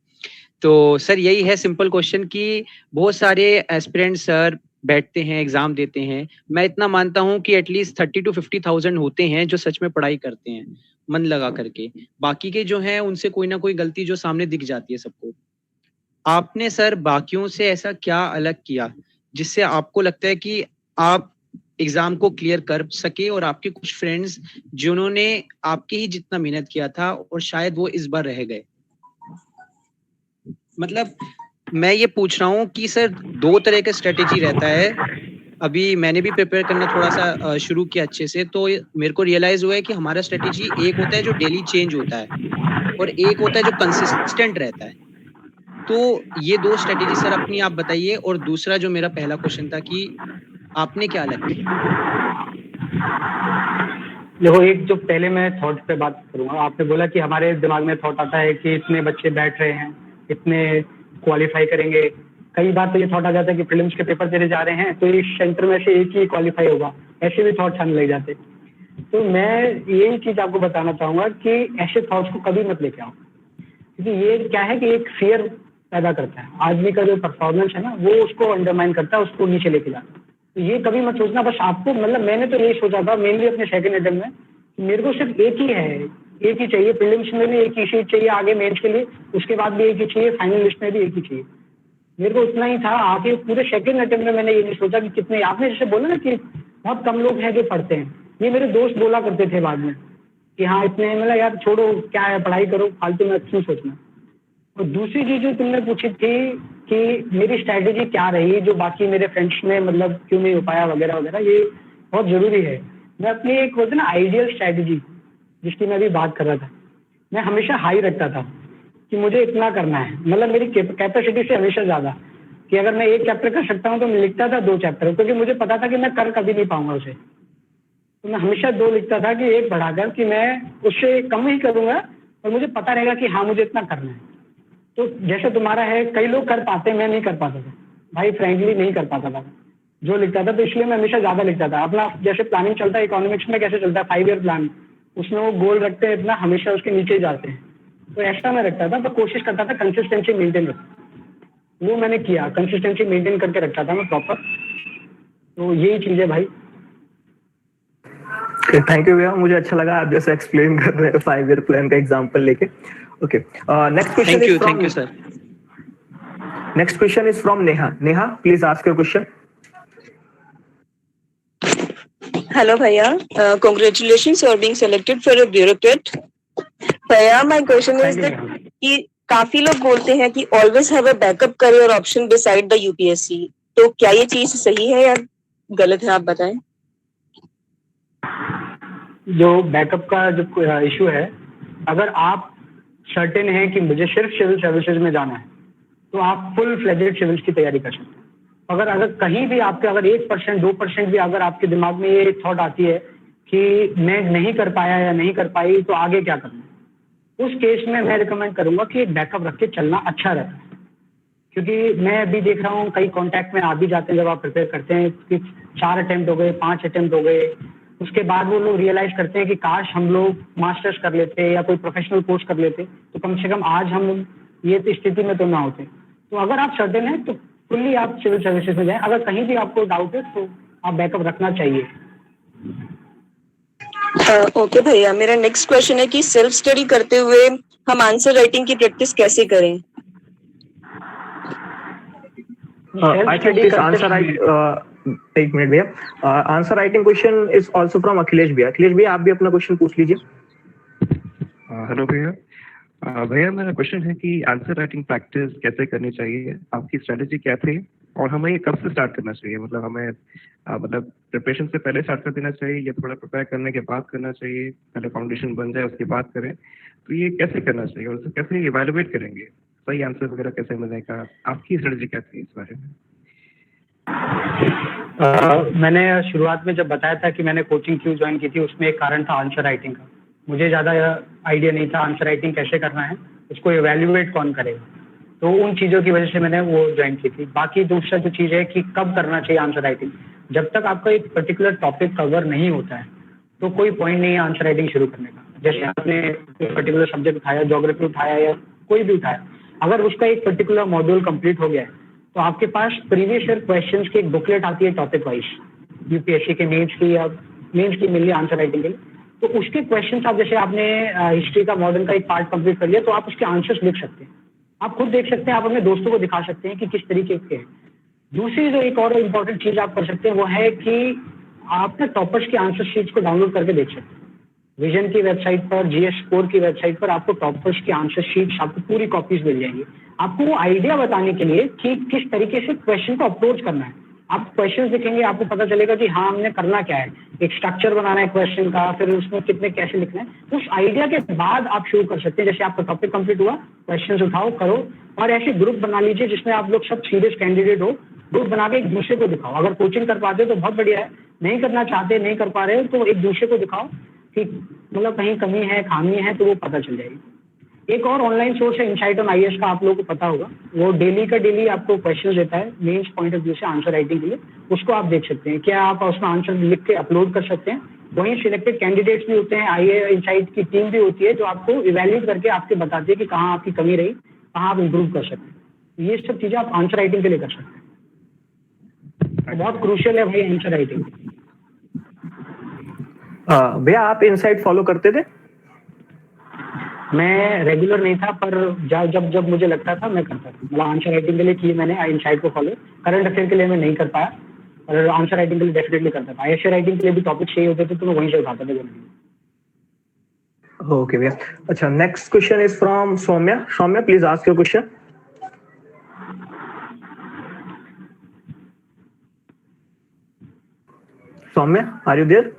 तो सर यही है सिंपल क्वेश्चन कि बहुत सारे एस्पिरेंट सर बैठते हैं, एग्जाम देते हैं। मैं इतना मानता हूँ कि एटलीस्ट 30 to 50,000 होते हैं जो सच में पढ़ाई करते हैं मन लगा करके। बाकी के जो हैं उनसे कोई ना कोई गलती जो सामने दिख जाती है सबको। आपने सर बाकियों से ऐसा क्या अलग किया जिससे आपको लगता है कि आप एग्जाम को क्लियर कर सके, और आपके कुछ फ्रेंड्स जिन्होंने आपके ही जितना मेहनत किया था और शायद वो इस बार रह गए? मतलब मैं ये पूछ रहा हूँ कि सर 2 तरह का स्ट्रेटेजी रहता है। अभी मैंने भी प्रिपेयर करना थोड़ा सा शुरू किया अच्छे से, तो मेरे को रियलाइज हुआ है कि हमारा स्ट्रेटेजी एक होता है जो डेली चेंज होता है, और एक होता है जो कंसिस्टेंट रहता है। तो ये 2 स्ट्रेटेजी सर अपनी आप बताइए। और दूसरा जो मेरा पहला क्वेश्चन था कि आपने क्या अलग किया? देखो, एक जो पहले मैं थॉट पे बात करूँगा, आपने बोला कि हमारे दिमाग में थॉट आता है कि इतने बच्चे बैठ रहे हैं, इतने क्वालिफाई करेंगे। कई बार तो ये थॉट आ जाता है कि प्रीलिम्स के पेपर देने जा रहे हैं तो इस सेंटर में से एक ही क्वालिफाई होगा, ऐसे भी थॉट्स आने लग जाते। तो मैं यही चीज़ आपको बताना चाहूँगा कि ऐसे थॉट्स को कभी मत लेके आओ, क्योंकि ये क्या है कि एक फियर पैदा करता है। आदमी का जो परफॉर्मेंस है ना, वो उसको अंडरमाइन करता है, उसको नीचे लेके जाता है। तो ये कभी मत सोचना। बस आपको, मतलब मैंने तो यही सोचा था मेनली अपने सेकंड अटेम्प्ट में, मेरे को सिर्फ एक ही है एक ही चाहिए, प्रीलिम्स में भी एक ही शीट चाहिए, आगे मेंस के लिए उसके बाद भी एक ही चाहिए, फाइनल लिस्ट में भी एक ही चाहिए। मेरे को उतना ही था। आगे पूरे सेकंड अटेम्प्ट में मैंने ये नहीं सोचा कि कितने, आपने जैसे बोला ना कि बहुत कम लोग हैं जो पढ़ते हैं, ये मेरे दोस्त बोला करते थे बाद में कि हाँ इतने, मतलब यार छोड़ो क्या है, पढ़ाई करो, फालतू में क्यों सोचना। और दूसरी चीज जो तुमने पूछी थी कि मेरी स्ट्रैटेजी क्या रही जो बाकी मेरे फ्रेंड्स में मतलब क्यों नहीं हो पाया वगैरह वगैरह, ये बहुत जरूरी है। मैं अपनी एक बोलते ना आइडियल स्ट्रैटेजी जिसकी मैं अभी बात कर रहा था, मैं हमेशा हाई रखता था कि मुझे इतना करना है, मतलब मेरी कैपेसिटी से हमेशा ज्यादा, कि अगर मैं एक चैप्टर कर सकता हूँ तो मैं लिखता था 2 चैप्टर, क्योंकि मुझे पता था कि मैं कर कभी नहीं पाऊंगा उसे। तो मैं हमेशा 2 लिखता था कि एक बढ़ाकर कि मैं उससे कम ही करूंगा और मुझे पता रहेगा कि हाँ मुझे इतना करना है। तो जैसे तुम्हारा है, कई लोग कर पाते, मैं नहीं कर पाता था भाई, फ्रेंकली नहीं कर पाता था जो लिखता था। तो इसलिए मैं हमेशा ज्यादा लिखता था। अपना जैसे प्लानिंग चलता है इकोनॉमिक्स में, कैसे चलता है 5 ईयर प्लान, उसमें वो गोल रखते हैं इतना, हमेशा उसके नीचे जाते हैं। तो ऐसा मैं रखता था, तो कोशिश करता था कंसिस्टेंसी मेंटेन रखना। वो मैंने किया, कंसिस्टेंसी मेंटेन करके रखता था मैं प्रॉपर। तो यही चीज है भाई। थैंक यू भैया, मुझे अच्छा लगा आप जैसे एक्सप्लेन कर रहे हैं 5 ईयर प्लान का एग्जांपल लेके। Okay, next question is thank you sir. Next question is from Neha. Neha, please ask your question. Hello, Bhaiya. Congratulations for being selected for a bureaucrat. Bhaiya, my question is that कि काफी लोग बोलते हैं कि always have a backup career option beside the UPSC. तो क्या ये चीज सही है या गलत है, आप बताएं। जो बैकअप का जो इशू है, अगर आप सर्टेन है कि मुझे सिर्फ सिविल सर्विसेज में जाना है तो आप फुल फ्लेजेड सिविल्स की तैयारी कर सकते हैं। अगर कहीं भी आपके अगर 1% 2% भी अगर आपके दिमाग में ये थॉट आती है कि मैं नहीं कर पाया या नहीं कर पाई तो आगे क्या करना, उस केस में मैं रिकमेंड करूंगा कि एक बैकअप रख के चलना अच्छा रहता है। क्योंकि मैं अभी देख रहा हूँ कई कॉन्टैक्ट में आ भी जाते हैं जब आप प्रिपेयर करते हैं कि 4 अटेम्प्ट हो गए, 5 अटेम्प्ट हो गए, उसके बाद वो लोग रियलाइज करते हैं कि काश हम लोग मास्टर्स कर लेते या कोई प्रोफेशनल कोर्स कर लेते तो कम से कम आज हम ये स्थिति में तो ना होते। तो अगर आप सर्टेन हैं तो फुल्ली आप सिविल सर्विसेज में जाएं। अगर कहीं भी आपको डाउट है तो आप बैकअप रखना चाहिए। ओके भैया, मेरा नेक्स्ट क्वेश्चन है कि सेल्फ स्टडी करते हुए हम आंसर राइटिंग की प्रैक्टिस कैसे करें। I think this answer एक मिनट भैया, answer writing question is also from Akhilesh भैया। अखिलेश भैया आप भी अपना क्वेश्चन पूछ लीजिए। हेलो भैया। भैया मेरा क्वेश्चन है कि आंसर राइटिंग प्रैक्टिस कैसे करनी चाहिए, आपकी स्ट्रेटेजी क्या थी और हमें ये कब से स्टार्ट करना चाहिए, मतलब हमें मतलब प्रिपरेशन से पहले स्टार्ट कर देना चाहिए या थोड़ा प्रिपेयर करने के बाद करना चाहिए, पहले फाउंडेशन बन जाए उसके बाद करें, तो ये कैसे करना चाहिए और उसे कैसे इवैल्यूएट करेंगे, सही आंसर वगैरह कैसे मिलेगा, आपकी स्ट्रेटेजी क्या थी इस बारे में। मैंने शुरुआत में जब बताया था कि मैंने कोचिंग क्यों ज्वाइन की थी, उसमें एक कारण था आंसर राइटिंग का। मुझे ज़्यादा आइडिया नहीं था आंसर राइटिंग कैसे करना है, उसको इवैल्यूएट कौन करेगा, तो उन चीज़ों की वजह से मैंने वो ज्वाइन की थी। बाकी दूसरा जो चीज़ है कि कब करना चाहिए आंसर राइटिंग, जब तक आपका एक पर्टिकुलर टॉपिक कवर नहीं होता है तो कोई पॉइंट नहीं है आंसर राइटिंग शुरू करने का। जैसे आपने एक पर्टिकुलर सब्जेक्ट उठाया, ज्योग्राफी उठाया या कोई भी उठाया, अगर उसका एक पर्टिकुलर मॉड्यूल कंप्लीट हो गया है तो आपके पास प्रीवियस ईयर क्वेश्चंस की एक बुकलेट आती है टॉपिक वाइज, यूपीएससी के मेंस की या मेंस की मिली आंसर राइटिंग के लिए। तो उसके क्वेश्चंस आप, जैसे आपने हिस्ट्री का मॉडर्न का एक पार्ट कंप्लीट कर लिया तो आप उसके आंसर्स लिख सकते हैं, आप खुद देख सकते हैं, आप अपने दोस्तों को दिखा सकते हैं कि किस तरीके के हैं। दूसरी जो एक और इम्पोर्टेंट चीज आप कर सकते हैं वो है कि आप ना टॉपर्स की आंसर शीट्स को डाउनलोड करके देख सकते हैं। विजन की वेबसाइट पर, जीएस स्कोर की वेबसाइट पर आपको टॉपर्स की आंसर शीट्स आपको पूरी कॉपीज मिल जाएंगी। आपको वो आइडिया बताने के लिए कि किस तरीके से क्वेश्चन को अप्रोच करना है। आप क्वेश्चन देखेंगे, आपको पता चलेगा कि हाँ हमने करना क्या है, एक स्ट्रक्चर बनाना है क्वेश्चन का, फिर उसमें कितने कैसे लिखना है। उस आइडिया के बाद आप शुरू कर सकते हैं। जैसे आपका टॉपिक कंप्लीट हुआ, क्वेश्चन उठाओ, करो, और ऐसे ग्रुप बना लीजिए जिसमें आप लोग सब सीरियस कैंडिडेट हो, ग्रुप बना के एक दूसरे को दिखाओ। अगर कोचिंग कर पाते हो तो बहुत बढ़िया है, नहीं करना चाहते, नहीं कर पा रहे हो तो एक दूसरे को दिखाओ कि मतलब कहीं कमी है, खामी है, तो वो पता चल जाएगी। एक और ऑनलाइन सोर्स है इनसाइट ऑन आईएएस का, आप लोगों को पता होगा, वो डेली का डेली आपको क्वेश्चन देता है मेंस पॉइंट ऑफ व्यू से आंसर राइटिंग के लिए, उसको आप देख सकते हैं। क्या आप उसमें आंसर लिख के अपलोड कर सकते हैं। वहीं सिलेक्टेड कैंडिडेट्स भी होते हैं, आईएएस इनसाइट की टीम भी होती है जो आपको इवैल्यूएट करके आपके बताती है कि कहाँ आपकी कमी रही, कहाँ आप इम्प्रूव कर सकते हैं। ये सब चीजें आप आंसर राइटिंग के लिए कर सकते हैं, तो बहुत क्रूशियल है भाई आंसर राइटिंग। भैया आप इनसाइट फॉलो करते थे? मैं रेगुलर नहीं था, पर जब जब मुझे लगता था मैं करता था। मतलब आंसर राइटिंग के लिए किए मैंने इनसाइट को फॉलो, करंट अफेयर के लिए मैं नहीं कर पाया, और आंसर राइटिंग के लिए डेफिनेटली करता था। ऐसे राइटिंग के लिए भी टॉपिक चाहिए होते थे तो मैं वहीं से उठाता था जनरली। ओके भैया। अच्छा, next question is from Saumya. Saumya, please ask your question. Saumya, are you there?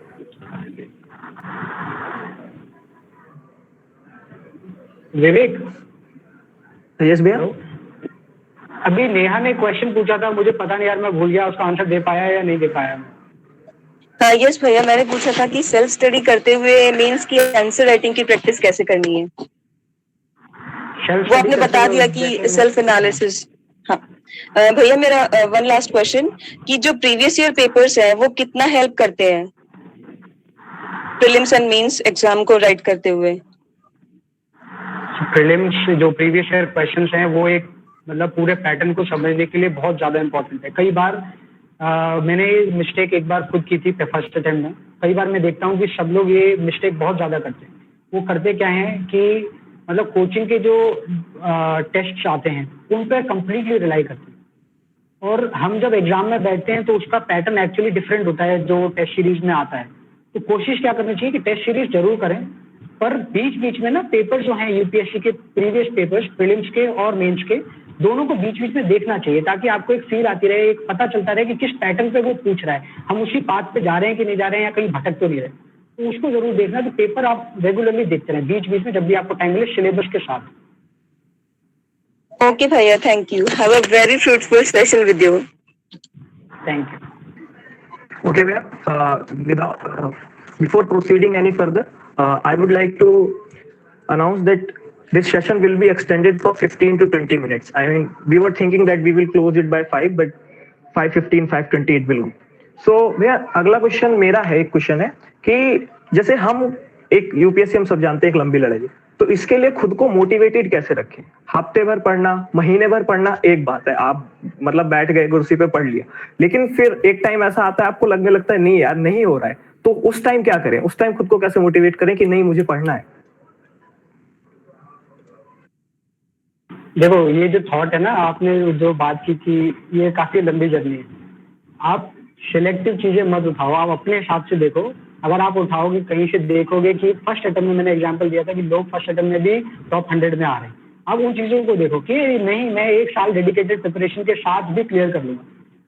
Vivek. Yes भैया। अभी नेहा ने क्वेश्चन पूछा था, मुझे पता नहीं यार, मैं भूल गया उसका आंसर दे पाया या नहीं दे पाया। हाँ यस भैया, मैंने पूछा था कि सेल्फ स्टडी करते हुए मींस की आंसर राइटिंग की प्रैक्टिस कैसे करनी है। वो आपने बता दिया कि सेल्फ एनालिसिस। हाँ भैया, मेरा वन लास्ट क्वेश्चन कि जो प्रीवियस ईयर पेपर्स है वो कितना हेल्प करते हैं प्रीलिम्स एंड मेंस एग्जाम को राइट करते हुए? प्रीलिम्स जो प्रीवियस ईयर क्वेश्चंस हैं वो एक मतलब पूरे पैटर्न को समझने के लिए बहुत ज़्यादा इंपॉर्टेंट है। कई बार मैंने मिस्टेक एक बार खुद की थी फर्स्ट अटेम्प्ट में। कई बार मैं देखता हूँ कि सब लोग ये मिस्टेक बहुत ज़्यादा करते हैं। वो करते क्या है कि मतलब कोचिंग के जो टेस्ट आते हैं उन पर कंप्लीटली रिलाई करते हैं, और हम जब एग्जाम में बैठते हैं तो उसका पैटर्न एक्चुअली डिफरेंट होता है जो टेस्ट सीरीज में आता है। तो कोशिश क्या करनी चाहिए कि टेस्ट सीरीज जरूर करें, पर बीच बीच में ना पेपर जो हैं यूपीएससी के प्रीवियस पेपर्स, प्रीलिम्स के और मेंस के, दोनों को बीच बीच में देखना चाहिए, ताकि आपको एक फील आती रहे, एक पता चलता रहे कि किस पैटर्न पे वो पूछ रहा है, हम उसी पाथ पे जा रहे हैं कि नहीं जा रहे हैं, या कहीं भटक तो नहीं रहे। तो उसको जरूर देखना। तो पेपर आप रेगुलरली देखते रहें बीच बीच में, जब भी आपको टाइम मिले, सिलेबस के साथ। ओके भैया, thank you. Have a very fruitful session with you. Thank you. Okay, Via. Before proceeding any further, I would like to announce that this session will be extended for 15 to 20 minutes. I mean, we were thinking that we will close it by 5, but 5:15, 5:20 it will go. So, भैया अगला क्वेश्चन मेरा है, एक क्वेश्चन है कि जैसे हम एक यूपीएससी हम सब जानते हैं एक लंबी लड़ाई है, तो इसके लिए खुद को मोटिवेटेड कैसे रखें? हफ्ते भर पढ़ना, महीने भर पढ़ना एक बात है, आप मतलब बैठ गए कुर्सी पे पढ़ लिया, लेकिन फिर एक टाइम ऐसा आता है आपको लगने लगता है नहीं यार नहीं हो रहा है, तो उस टाइम क्या करें? उस टाइम खुद को कैसे मोटिवेट करें कि नहीं मुझे पढ़ना है? देखो, ये जो थॉट है ना, आपने जो बात की थी, ये काफी लंबी जर्नी है। आप सिलेक्टिव चीजें मत उठाओ, आप अपने हिसाब से देखो। अगर आप उठाओगे, कहीं से देखोगे कि फर्स्ट अटेम्प्ट में मैंने एग्जांपल दिया था कि लोग फर्स्ट अटेम्प्ट में भी टॉप 100 में आ रहे हैं, आप उन चीजों को देखो कि नहीं मैं एक साल डेडिकेटेड प्रिपरेशन के साथ भी क्लियर कर लूंगा।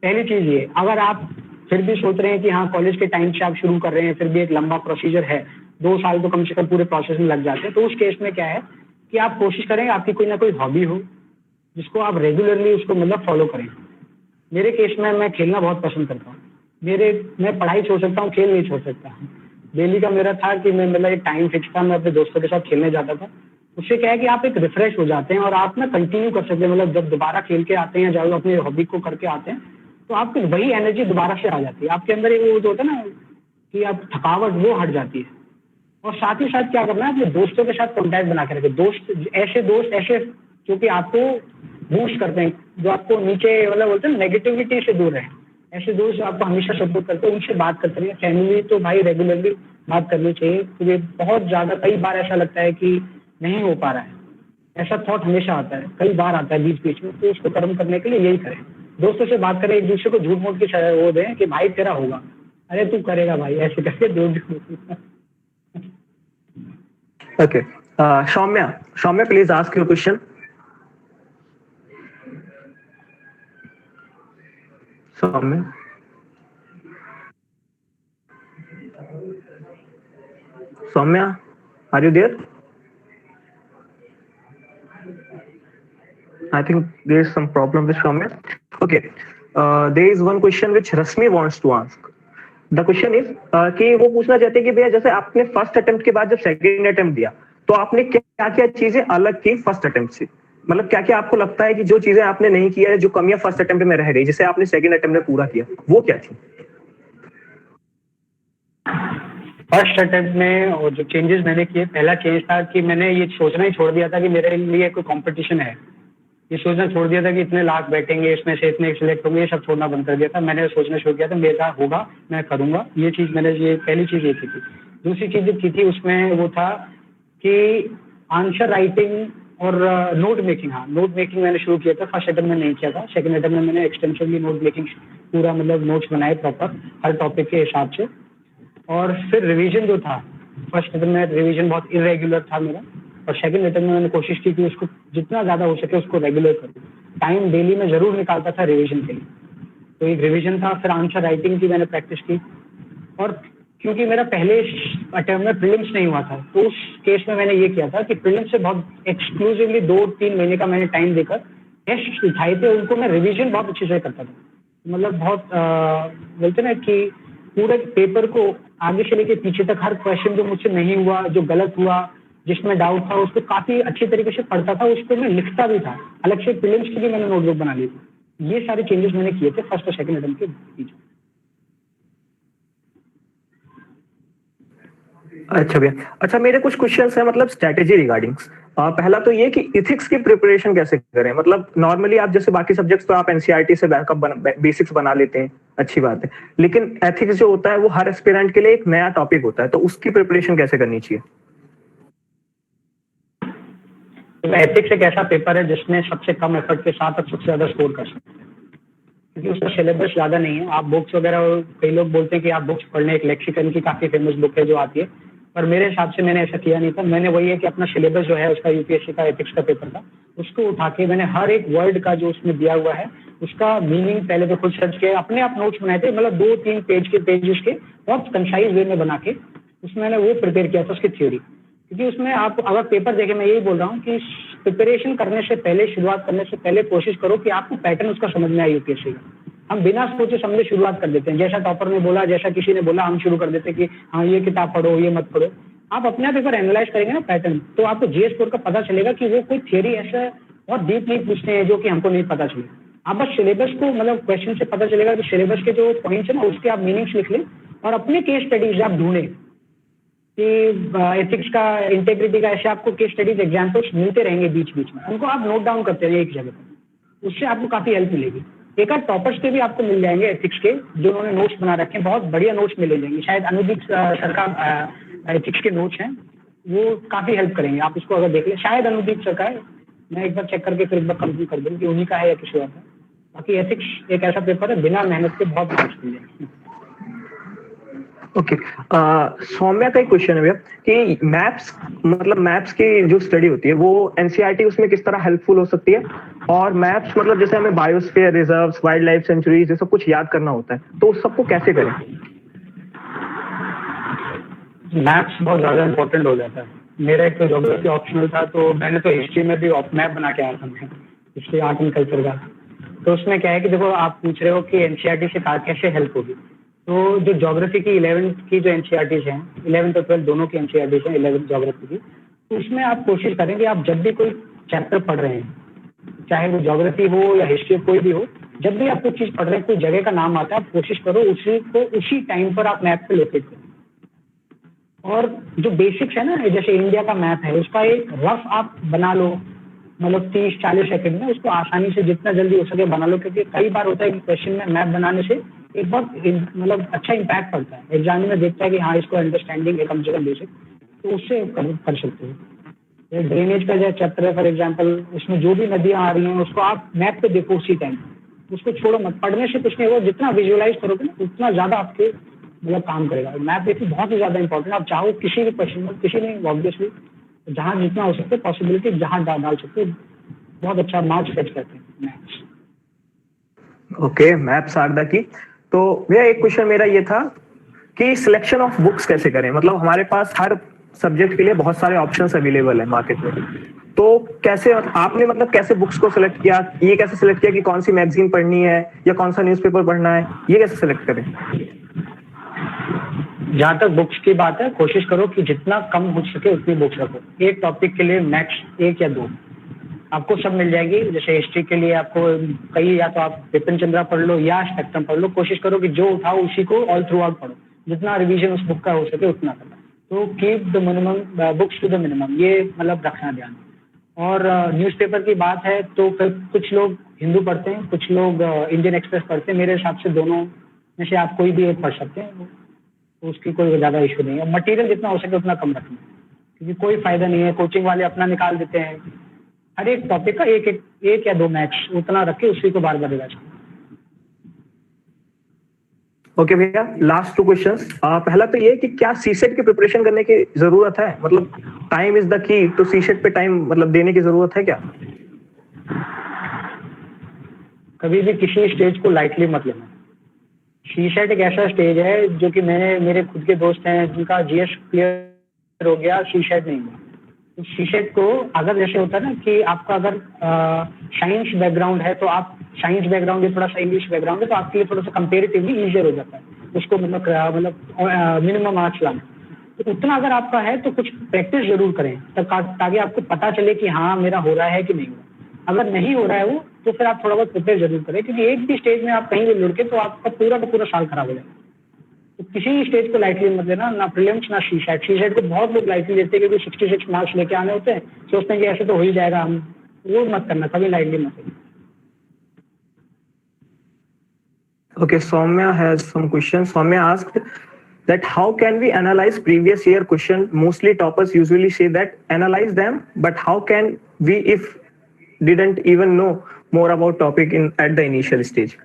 पहली चीज ये। अगर आप फिर भी सोच रहे हैं कि हाँ कॉलेज के टाइम से आप शुरू कर रहे हैं, फिर भी एक लंबा प्रोसीजर है, 2 साल तो कम से कम पूरे प्रोसेस में लग जाते हैं, तो उस केस में क्या है कि आप कोशिश करें आपकी कोई ना कोई हॉबी हो जिसको आप रेगुलरली उसको मतलब फॉलो करें। मेरे केस में मैं खेलना बहुत पसंद करता हूँ। मैं पढ़ाई छोड़ सकता हूँ, खेल नहीं छोड़ सकता। डेली का मेरा था कि मैं मतलब एक टाइम फिक्स था, मैं अपने दोस्तों के साथ खेलने जाता था। उससे क्या है कि आप एक रिफ्रेश हो जाते हैं और आप ना कंटिन्यू कर सकते हैं। मतलब जब दोबारा खेल के आते हैं, जब अपने हॉबी को करके आते हैं, तो आपको वही एनर्जी दोबारा से आ जाती है। आपके अंदर एक वो जो होता है ना कि आप थकावट, वो हट जाती है। और साथ ही साथ क्या करना है, अपने दोस्तों के साथ कॉन्टैक्ट बना के रखें। दोस्त ऐसे जो कि आपको बूस्ट करते हैं, जो आपको नीचे मतलब बोलते हैं नेगेटिविटी से दूर रहें। ऐसे दोस्त आपको हमेशा सपोर्ट करते हैं, उनसे बात करते रहिए। फैमिली तो भाई रेगुलरली बात करनी चाहिए, क्योंकि बहुत ज़्यादा कई बार ऐसा लगता है कि नहीं हो पा रहा है, ऐसा थॉट हमेशा आता है, कई बार आता है बीच बीच में। तो उसको खत्म करने के लिए यही करें, दोस्तों से बात करें, एक दूसरे को झूठ मूठ की वो दें कि भाई तेरा होगा, अरे तू करेगा भाई, ऐसे करके दूर। Okay, Soumya, please ask your question. Soumya, are you there? I think there is some problem with Soumya. Okay, there is one question which Rasmi wants to ask. The question is कि वो पूछना चाहते हैं कि भैया जैसे आपने फर्स्ट अटेम्प्ट के बाद जब सेकंड अटेम्प्ट दिया, तो आपने क्या क्या चीजें अलग की फर्स्ट अटेम्प्ट से? मतलब क्या क्या आपको लगता है कि जो चीजें आपने नहीं किया है, जो कमियां फर्स्ट अटेम्प्ट में रह गई, जिसे आपने सेकंड अटेम्प्ट में पूरा किया, वो क्या थी? फर्स्ट अटेम्प्ट में और जो चेंजेस मैंने किए, पहला चेंज था कि मैंने ये सोचना ही छोड़ दिया था कि मेरे लिए कोई कंपटीशन है। ये सोचना छोड़ दिया था कि इतने लाख बैठेंगे, इसमें से इतने सिलेक्ट होंगे, ये सब छोड़ना बंद कर दिया था। मैंने सोचना शुरू किया था मेरा होगा, मैं करूंगा। ये चीज़ मैंने, ये पहली चीज़ ये की थी। दूसरी चीज़ जो की थी उसमें वो था कि आंसर राइटिंग और नोट मेकिंग। हाँ, नोट मेकिंग मैंने शुरू किया था, फर्स्ट अटेम्प्ट में नहीं किया था, सेकंड अटेम्प्ट में मैंने एक्सटेंसिवली नोट मेकिंग पूरा मतलब नोट्स बनाए प्रॉपर हर टॉपिक के हिसाब से। और फिर रिवीजन जो था, फर्स्ट अटेम्प्ट में रिवीजन बहुत इरेगुलर था मेरा, और सेकंड अटेम्प्ट में मैंने कोशिश की कि उसको जितना ज़्यादा हो सके उसको रेगुलर करूँ। टाइम डेली में ज़रूर निकालता था रिवीजन के लिए। तो एक रिवीजन था, फिर आंसर राइटिंग की मैंने प्रैक्टिस की। और क्योंकि मेरा पहले अटेम्प्ट में प्रीलिम्स नहीं हुआ था, तो उस केस में मैंने ये किया था कि प्रीलिम्स से बहुत एक्सक्लूसिवली 2-3 महीने का मैंने टाइम देकर टेस्ट उठाए थे, उनको मैं रिवीजन बहुत अच्छे से करता था। मतलब बहुत बोलते ना कि पूरे पेपर को आगे से लेके पीछे तक हर क्वेश्चन जो मुझसे नहीं हुआ, जो गलत हुआ, जिसमें डाउट था, उसको काफी अच्छी तरीके से पढ़ता था, उसको मैं लिखता भी था। अलग से प्रीलिम्स की भी मैंने नोटबुक बना ली थी। ये सारे चेंजेस मैंने किए थे फर्स्ट और सेकंड अटेम्प्ट के बीच। अच्छा भैया, अच्छा मेरे कुछ क्वेश्चंस हैं मतलब स्ट्रेटेजी रिगार्डिंग। पहला तो ये कि इथिक्स की प्रिपरेशन कैसे करें। मतलब नॉर्मली आप जैसे बाकी सब्जेक्ट्स तो आप एनसीईआरटी से बेसिक्स बना लेते हैं, अच्छी बात है, लेकिन एथिक्स जो होता है वो हर एस्पिरेंट के लिए एक नया टॉपिक होता है, तो उसकी प्रिपरेशन कैसे करनी चाहिए। तो एथिक्स एक ऐसा पेपर है जिसमें सबसे कम एफर्ट के साथ आप सबसे ज्यादा स्कोर कर सकते हैं, क्योंकि उसका सिलेबस ज्यादा नहीं है। आप बुक्स वगैरह, कई लोग बोलते हैं कि आप बुक्स पढ़ने, एक लेक्सिकन की काफी फेमस बुक है जो आती है, पर मेरे हिसाब से मैंने ऐसा किया नहीं था। मैंने वही है कि अपना सिलेबस जो है उसका यूपीएससी का एथिक्स का पेपर था, उसको उठा के मैंने हर एक वर्ड का जो उसमें दिया हुआ है उसका मीनिंग पहले तो खुद सर्च किया, अपने आप नोट्स बनाए थे, मतलब 2-3 पेज के बहुत कंसाइज वे में बना के उसमें मैंने वो प्रिपेयर किया था उसकी थ्योरी। क्योंकि उसमें आप अगर पेपर देखें, मैं यही बोल रहा हूँ कि प्रिपरेशन करने से पहले, शुरुआत करने से पहले कोशिश करो कि आपको पैटर्न उसका समझ में आए यूपीएससी का। हम बिना सोचे समझे शुरुआत कर देते हैं, जैसा टॉपर ने बोला, जैसा किसी ने बोला, हम शुरू कर देते हैं कि हाँ ये किताब पढ़ो, ये मत पढ़ो। आप अपना पेपर एनालाइज करेंगे ना पैटर्न, तो आपको जीएस स्कोर का पता चलेगा कि वो कोई थ्योरी ऐसा बहुत डीप नहीं पूछते हैं जो कि हमको नहीं पता चले। आप बस सिलेबस को, मतलब क्वेश्चन से पता चलेगा कि सिलेबस के जो पॉइंट्स है ना उसके आप मीनिंग्स लिख लें, और अपने केस स्टडीज आप ढूंढें कि एथिक्स का, इंटेग्रिटी का, ऐसे आपको केस स्टडीज एग्जाम्पल्स मिलते रहेंगे बीच बीच में, उनको आप नोट डाउन करते रहें एक जगह पर, उससे आपको काफी हेल्प मिलेगी। एक आध टॉपर्स के भी आपको मिल जाएंगे एथिक्स के, जो उन्होंने नोट्स बना रखे हैं, बहुत बढ़िया नोट्स मिल जाएंगे। शायद अनुदीप सर का एथिक्स के नोट्स हैं, वो काफी हेल्प करेंगे। आप इसको अगर देख लें, शायद अनुदीप सर का है, मैं एक बार चेक करके फिर एक बार कंफर्म कर दूँ कि उन्हीं का है या किसी और का। बाकी एथिक्स एक ऐसा पेपर है, बिना मेहनत के बहुत नोट्स मिल जाएंगे। ओके, सौम्या का एक क्वेश्चन है भैया कि मैप्स, मतलब मैप्स की जो स्टडी होती है वो एनसीईआरटी उसमें किस तरह हेल्पफुल हो सकती है, और मैप्स मतलब जैसे हमें biosphere, reserves, wild life sanctuaries, ये सब कुछ याद करना होता है, तो उस सबको कैसे करें। मैप्स बहुत ज्यादा इंपॉर्टेंट हो जाता है। मेरा एक तो ज्योग्राफी ऑप्शनल था, तो मैंने तो हिस्ट्री में भी मैप बना के आया था, मैं हिस्ट्री, आर्ट एंड कल्चर का। तो उसमें क्या है कि देखो, आप पूछ रहे हो कि एनसीईआरटी से कैसे हेल्प होगी, तो जो ज्योग्राफी की 11th की जो एनसीईआरटीज हैं, 11th और 12th दोनों की एनसीईआरटीज हैं, 11th ज्योग्राफी की, तो उसमें आप कोशिश करेंगे, आप जब भी कोई चैप्टर पढ़ रहे हैं, चाहे वो ज्योग्राफी हो या हिस्ट्री, कोई भी हो, जब भी आप कोई चीज पढ़ रहे हैं, कोई जगह का नाम आता है, आप कोशिश करो उसी को उसी टाइम पर आप मैप पे लोकेट करो। और जो बेसिक्स है ना, जैसे इंडिया का मैप है, उसका एक रफ आप बना लो, मतलब 30-40 सेकंड में उसको आसानी से जितना जल्दी हो सके बना लो, क्योंकि कई बार होता है कि क्वेश्चन में मैप बनाने से एक बहुत मतलब अच्छा इम्पैक्ट पड़ता है। एग्जाम में देखता है कि हाँ इसको अंडरस्टैंडिंग है कम से कम बेसिक, तो उससे कर सकते हो। ड्रेनेज का जो चैप्टर है फॉर एग्जाम्पल, उसमें जो भी नदियाँ आ रही हैं उसको आप मैप पे देखो उसी टाइम, उसको छोड़ो मत। पढ़ने से कुछ नहीं होगा, जितना विजुअलाइज करोगे ना उतना ज़्यादा आपके मतलब काम करेगा। मैप देखिए बहुत ही ज़्यादा इंपॉर्टेंट। आप चाहो किसी भी क्वेश्चन में, किसी नहीं ऑब्वियसली, जहाँ जितना हो सकते पॉसिबिलिटी जहाँ डाल सकते, बहुत अच्छा मार्क्स फेच करते हैं maps. Okay, maps are the key. तो भैया एक क्वेश्चन मेरा ये था कि सिलेक्शन ऑफ बुक्स कैसे करें। मतलब हमारे पास हर सब्जेक्ट के लिए बहुत सारे ऑप्शंस अवेलेबल है मार्केट में, तो कैसे आपने मतलब कैसे बुक्स को सिलेक्ट किया, ये कैसे सिलेक्ट किया कि कौन सी मैगजीन पढ़नी है या कौन सा न्यूज़पेपर पढ़ना है, ये कैसे सिलेक्ट करें। जहाँ तक बुक्स की बात है, कोशिश करो कि जितना कम हो सके उतनी बुक्स रखो। एक टॉपिक के लिए मैक्स 1 या 2, आपको सब मिल जाएगी। जैसे हिस्ट्री के लिए आपको कई, या तो आप बिपिन चंद्रा पढ़ लो या स्पेक्ट्रम पढ़ लो, कोशिश करो कि जो उठाओ उसी को ऑल थ्रू आउट पढ़ो, जितना रिवीजन उस बुक का हो सके उतना करना। तो keep the minimum books to the minimum, ये मतलब रखना ध्यान। और न्यूज़पेपर की बात है तो कुछ लोग हिंदू पढ़ते हैं, कुछ लोग इंडियन एक्सप्रेस पढ़ते हैं। मेरे हिसाब से दोनों में से आप कोई भी एक पढ़ सकते हैं, तो उसकी कोई ज़्यादा इशू नहीं है। मटेरियल जितना हो सके उतना कम रखना, क्योंकि कोई फायदा नहीं है, कोचिंग वाले अपना निकाल देते हैं। हर एक टॉपिक का एक या 2 मैच उतना रख के उसी को बार बार रिवाइज करो। ओके भैया, लास्ट 2 क्वेश्चंस। पहला तो ये कि क्या सीसेट की प्रिपरेशन करने की जरूरत है, मतलब टाइम इज द की, तो सीसेट पे टाइम मतलब देने की जरूरत है क्या? कभी भी किसी स्टेज को लाइटली मत लेना। सीसेट एक ऐसा स्टेज है जो कि मेरे खुद के दोस्त हैं जिनका जीएस क्लियर हो गया, सीसेट नहीं हुआ। तो सीसेट को अगर जैसे होता है ना कि आपका अगर साइंस बैकग्राउंड है तो आप साइंस बैकग्राउंड है, थोड़ा सा इंग्लिश बैकग्राउंड है, तो आपके लिए थोड़ा सा कंपेरेटिवली ईजियर हो जाता है उसको मतलब मिनिमम मार्क्स लाना। तो उतना अगर आपका है तो कुछ प्रैक्टिस जरूर करें ताकि आपको पता चले कि हाँ मेरा हो रहा है कि नहीं हो रहा। अगर नहीं हो रहा है वो तो फिर आप थोड़ा बहुत प्रिपेयर जरूर करें, क्योंकि एक भी स्टेज में आप कहीं भी लुढ़के तो आपका पूरा का पूरा साल खराब हो जाएगा। तो किसी स्टेज को लाइटली मत लेना, ना प्रीलिम्स ना सीसेट। सीसेट को बहुत लोग लाइटली लेते हैं क्योंकि 66 मार्क्स लेके आने होते हैं, सोचते हैं कि ऐसे तो हो ही जाएगा, हम वो मत करना, कभी लाइटली मत लेना। Okay, Soumya has some questions. Soumya asked that how can we analyze previous year question? Mostly toppers usually say that analyze them, but how can we if didn't even know more about topic at the initial stage?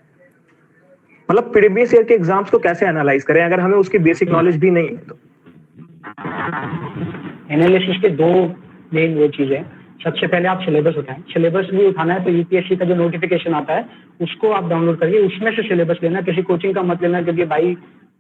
मतलब प्रीवियस ईयर के एग्जाम्स को कैसे एनालाइज करें अगर हमें उसकी बेसिक नॉलेज भी नहीं है तो? एनालिसिस के 2 मेन वो चीजें। सबसे पहले आप सिलेबस उठाएं। सिलेबस भी उठाना है तो यूपीएससी का जो नोटिफिकेशन आता है उसको आप डाउनलोड करिए, उसमें से सिलेबस लेना, किसी कोचिंग का मत लेना, क्योंकि भाई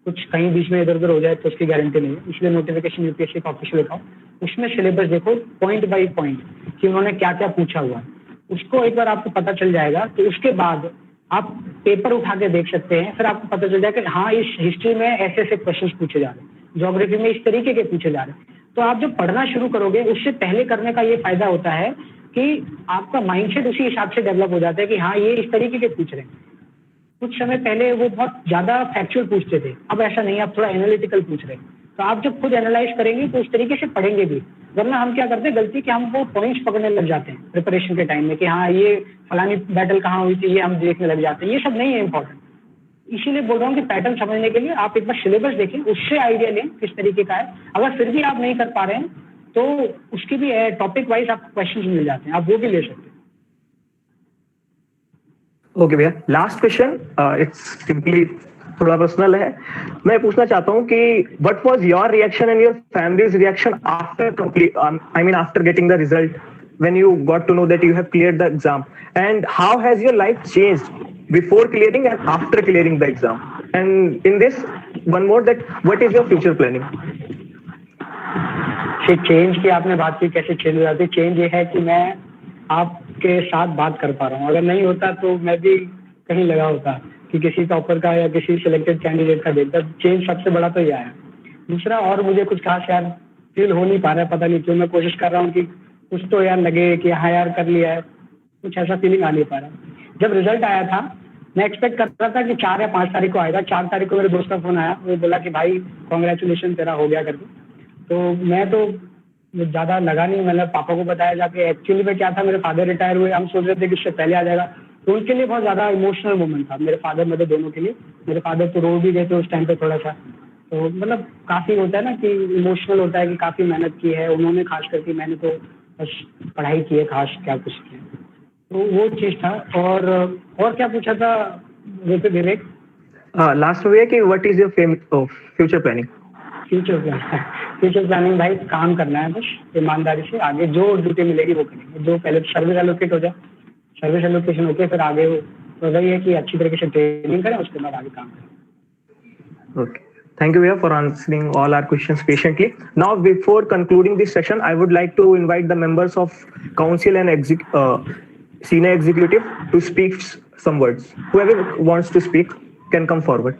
कुछ कहीं बीच में इधर उधर हो जाए तो उसकी गारंटी नहीं है। इसलिए नोटिफिकेशन यूपीएससी का ऑफिशियल उठाओ, उसमें सिलेबस देखो पॉइंट बाई पॉइंट कि उन्होंने क्या क्या पूछा हुआ है, उसको एक बार आपको पता चल जाएगा तो उसके बाद आप पेपर उठा के देख सकते हैं। फिर आपको पता चल जाएगा कि हाँ इस हिस्ट्री में ऐसे ऐसे क्वेश्चन पूछे जा रहे हैं, ज्योग्राफी में इस तरीके के पूछे जा रहे हैं। तो आप जब पढ़ना शुरू करोगे उससे पहले करने का ये फायदा होता है कि आपका माइंडसेट उसी हिसाब से डेवलप हो जाता है कि हाँ ये इस तरीके के पूछ रहे हैं। कुछ समय पहले वो बहुत ज्यादा फैक्चुअल पूछते थे, अब ऐसा नहीं है, अब थोड़ा एनालिटिकल पूछ रहे हैं। तो आप जब खुद एनालाइज करेंगे तो उस तरीके से पढ़ेंगे भी। वरना हम क्या करते हैं गलती कि हम वो पॉइंट्स पकड़ने लग जाते हैं प्रिपरेशन के टाइम में कि हाँ ये फलानी बैटल कहाँ हुई थी, ये हम देखने लग जाते हैं। ये सब नहीं है इंपॉर्टेंट। इसीलिए बोल रहा हूँ कि पैटर्न समझने के लिए आप एक बार सिलेबस देखें, उससे आइडिया लें किस तरीके का है। अगर फिर भी आप नहीं कर पा रहे हैं तो उसकी भी टॉपिक वाइज आपको क्वेश्चंस मिल जाते हैं, आप वो भी ले सकते हैं। ओके भैया, लास्ट क्वेश्चन, इट्स सिंपली थोड़ा पर्सनल है। मैं पूछना चाहता हूँ कि what was your reaction and your families reaction after complete, I mean after getting the result, when you got to know that you have cleared the exam, and how has your life changed before clearing and after clearing the exam? And in this one more, that what is your future planning? Change की आपने बात की, कैसे चेंज हो जाती है। चेंज ये है कि मैं आपके साथ बात कर पा रहा हूँ। अगर नहीं होता तो मैं भी कहीं लगा होता कि किसी टॉपर का या किसी सिलेक्टेड कैंडिडेट का देखता। चेंज सबसे बड़ा तो यह है। दूसरा और मुझे कुछ खास यार फील हो नहीं पा रहा है, पता नहीं क्यों। मैं कोशिश कर रहा हूँ कि कुछ तो यार लगे कि हाँ यार कर लिया है, कुछ ऐसा फीलिंग आ नहीं पा रहा। जब रिजल्ट आया था मैं एक्सपेक्ट कर रहा था कि 4 या 5 तारीख को आएगा। 4 तारीख को मेरे दोस्त का फोन आया, वो बोला कि भाई कॉन्ग्रेचुलेशन तेरा हो गया करके। तो मैं तो ज़्यादा लगा नहीं, मैंने पापा को बताया जाके। एक्चुअली में क्या था, मेरे फादर रिटायर हुए, हम सोच रहे थे कि इससे पहले आ जाएगा। तो उनके लिए बहुत ज़्यादा इमोशनल मोमेंट था, मेरे फादर मदर दोनों के लिए। मेरे फादर तो रो भी गए थे उस टाइम पे थोड़ा सा। तो मतलब काफ़ी होता है ना कि इमोशनल होता है कि काफ़ी मेहनत की है उन्होंने, खास करके मैंने तो बस पढ़ाई की है, खास क्या कुछ किया। तो वो चीज़ था। और क्या पूछा था विवेक? लास्ट में कि what is your future planning? Future planning भाई काम करना है बस ईमानदारी से। आगे जो ड्यूटी मिलेगी वो करेंगे। जो पहले सर्विस एलोकेट हो जाए, सर्विस एलोकेशन होके फिर आगे तो वही है कि अच्छी तरीके से ट्रेनिंग करें, उसके बाद आगे काम करें। Okay, thank you Vijay for answering all our questions patiently. Now before concluding this session, I would like to invite the members of council and senior executive to speak some words. Whoever wants to speak can come forward.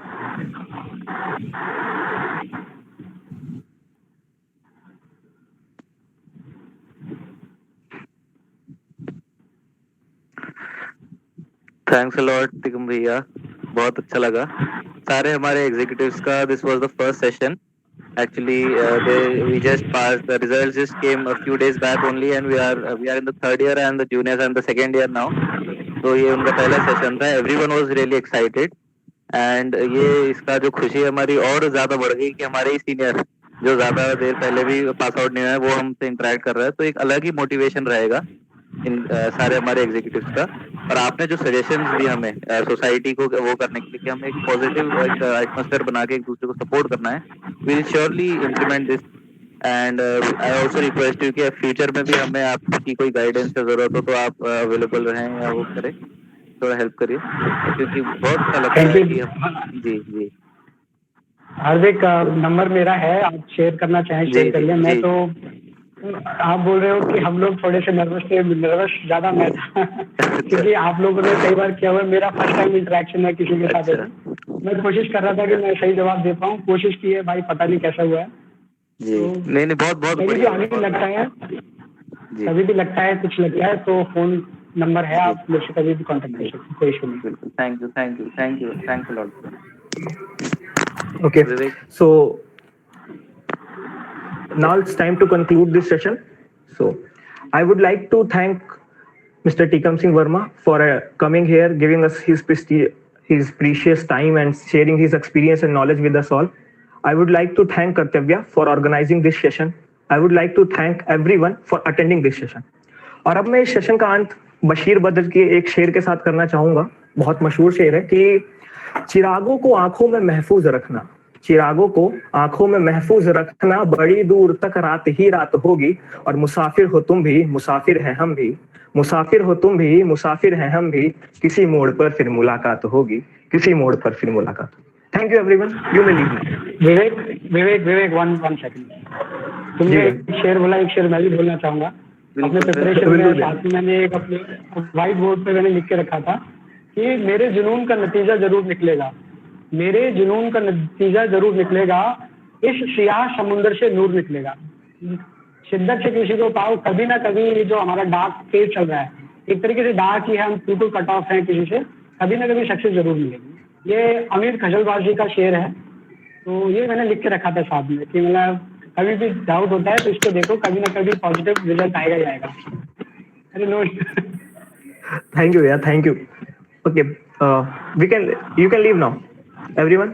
Thanks a lot Tigam भैया, बहुत अच्छा लगा। सारे हमारे एग्जीक्यूटिव्स का this was the first session. Actually, we just passed. The results just came a few days back only, and we are in the 3rd year, and the juniors are in the 2nd year now. तो ये उनका पहला सेशन था। Everyone was really excited, and ये इसका जो खुशी हमारी और ज़्यादा बढ़ गई कि हमारे ही सीनियर जो ज्यादा देर पहले भी पास आउट नहीं हुआ है वो हमसे इंटरेक्ट कर रहा है, तो एक अलग ही मोटिवेशन रहेगा इन सारे हमारे एग्जीक्यूटिव्स का। और आपने जो सजेशंस दी हमें सोसाइटी को वो करने के लिए कि हमें एक पॉजिटिव एटमॉस्फेयर बना के एक दूसरे को सपोर्ट करना है, we will surely implement this. And I also request you कि फ्यूचर में भी हमें आपकी कोई गाइडेंस की जरूरत हो तो आप अवेलेबल रहें या वो करें, थोड़ा हेल्प करिए, क्योंकि बहुत अच्छा लगता है कि हम जी जी हार्दिक नंबर मेरा है, आप शेयर करना चाहें शेयर करिए। मैं तो आप बोल रहे हो कि हम लोग थोड़े से नर्वस थे, नर्वस ज्यादा मैं था क्योंकि आप लोगों ने कई बार किया हुआ, मेरा फर्स्ट टाइम इंटरेक्शन है किसी के साथ। मैं कोशिश कर रहा था कि मैं सही जवाब दे पाऊँ, कोशिश की है भाई, पता नहीं कैसा हुआ है जी। तो नहीं बहुत कभी भी आगे भी लगता है, कभी भी लगता है कुछ लगता है तो फोन नंबर है, आप मुझसे कभी भी कांटेक्ट कर सकते हैं, कोई इशू नहीं। बिल्कुल, thanks a lot. Okay, so now it's time to conclude this session. So I would like to thank Mr. Tikam Singh Verma for coming here, giving us his precious time and sharing his experience and knowledge with us all. I would like to thank Kartavya for organizing this session. I would like to thank everyone for attending this session. और अब मैं इस सेशन का अंत बशीर बद्र के एक शेर के साथ करना चाहूंगा। बहुत मशहूर शेर है कि चिरागों को आंखों में महफूज रखना, चिरागों को आंखों में महफूज रखना, बड़ी दूर तक रात ही रात होगी, और मुसाफिर हो तुम भी, मुसाफिर हैं हम भी, मुसाफिर हो तुम भी, मुसाफिर हैं हम भी, किसी मोड़ पर फिर मुलाकात होगी, किसी मोड़ पर फिर मुलाकात होगी। Thank you everyone, you may leave. Vivek one second, तुमने एक शेर बोला, एक शेर मैं भी बोलना चाहूंगा। अपने प्रिपरेशन में साथ में मैंने एक अपने व्हाइट बोर्ड पे मैंने लिख के रखा था कि मेरे जुनून का नतीजा जरूर निकलेगा, मेरे जुनून का नतीजा जरूर निकलेगा, इस सियाह समुंदर से नूर निकलेगा। शिद्दत से किसी को पाओ, कभी ना कभी जो हमारा डार्क फेज चल रहा है, एक तरीके से डार्क ही है, हम बिल्कुल कट ऑफ हैं किसी से, कभी ना कभी सक्सेस जरूर मिलेगी। ये अमीर खजलबाज जी का शेर है, तो ये मैंने लिख के रखा था साथ में कि मतलब कभी भी डाउट होता है तो इसको देखो, कभी ना कभी पॉजिटिव रिजल्ट आएगा ही आएगा। अरे नो, थैंक यू यार, thank you. Okay, you can leave now, everyone.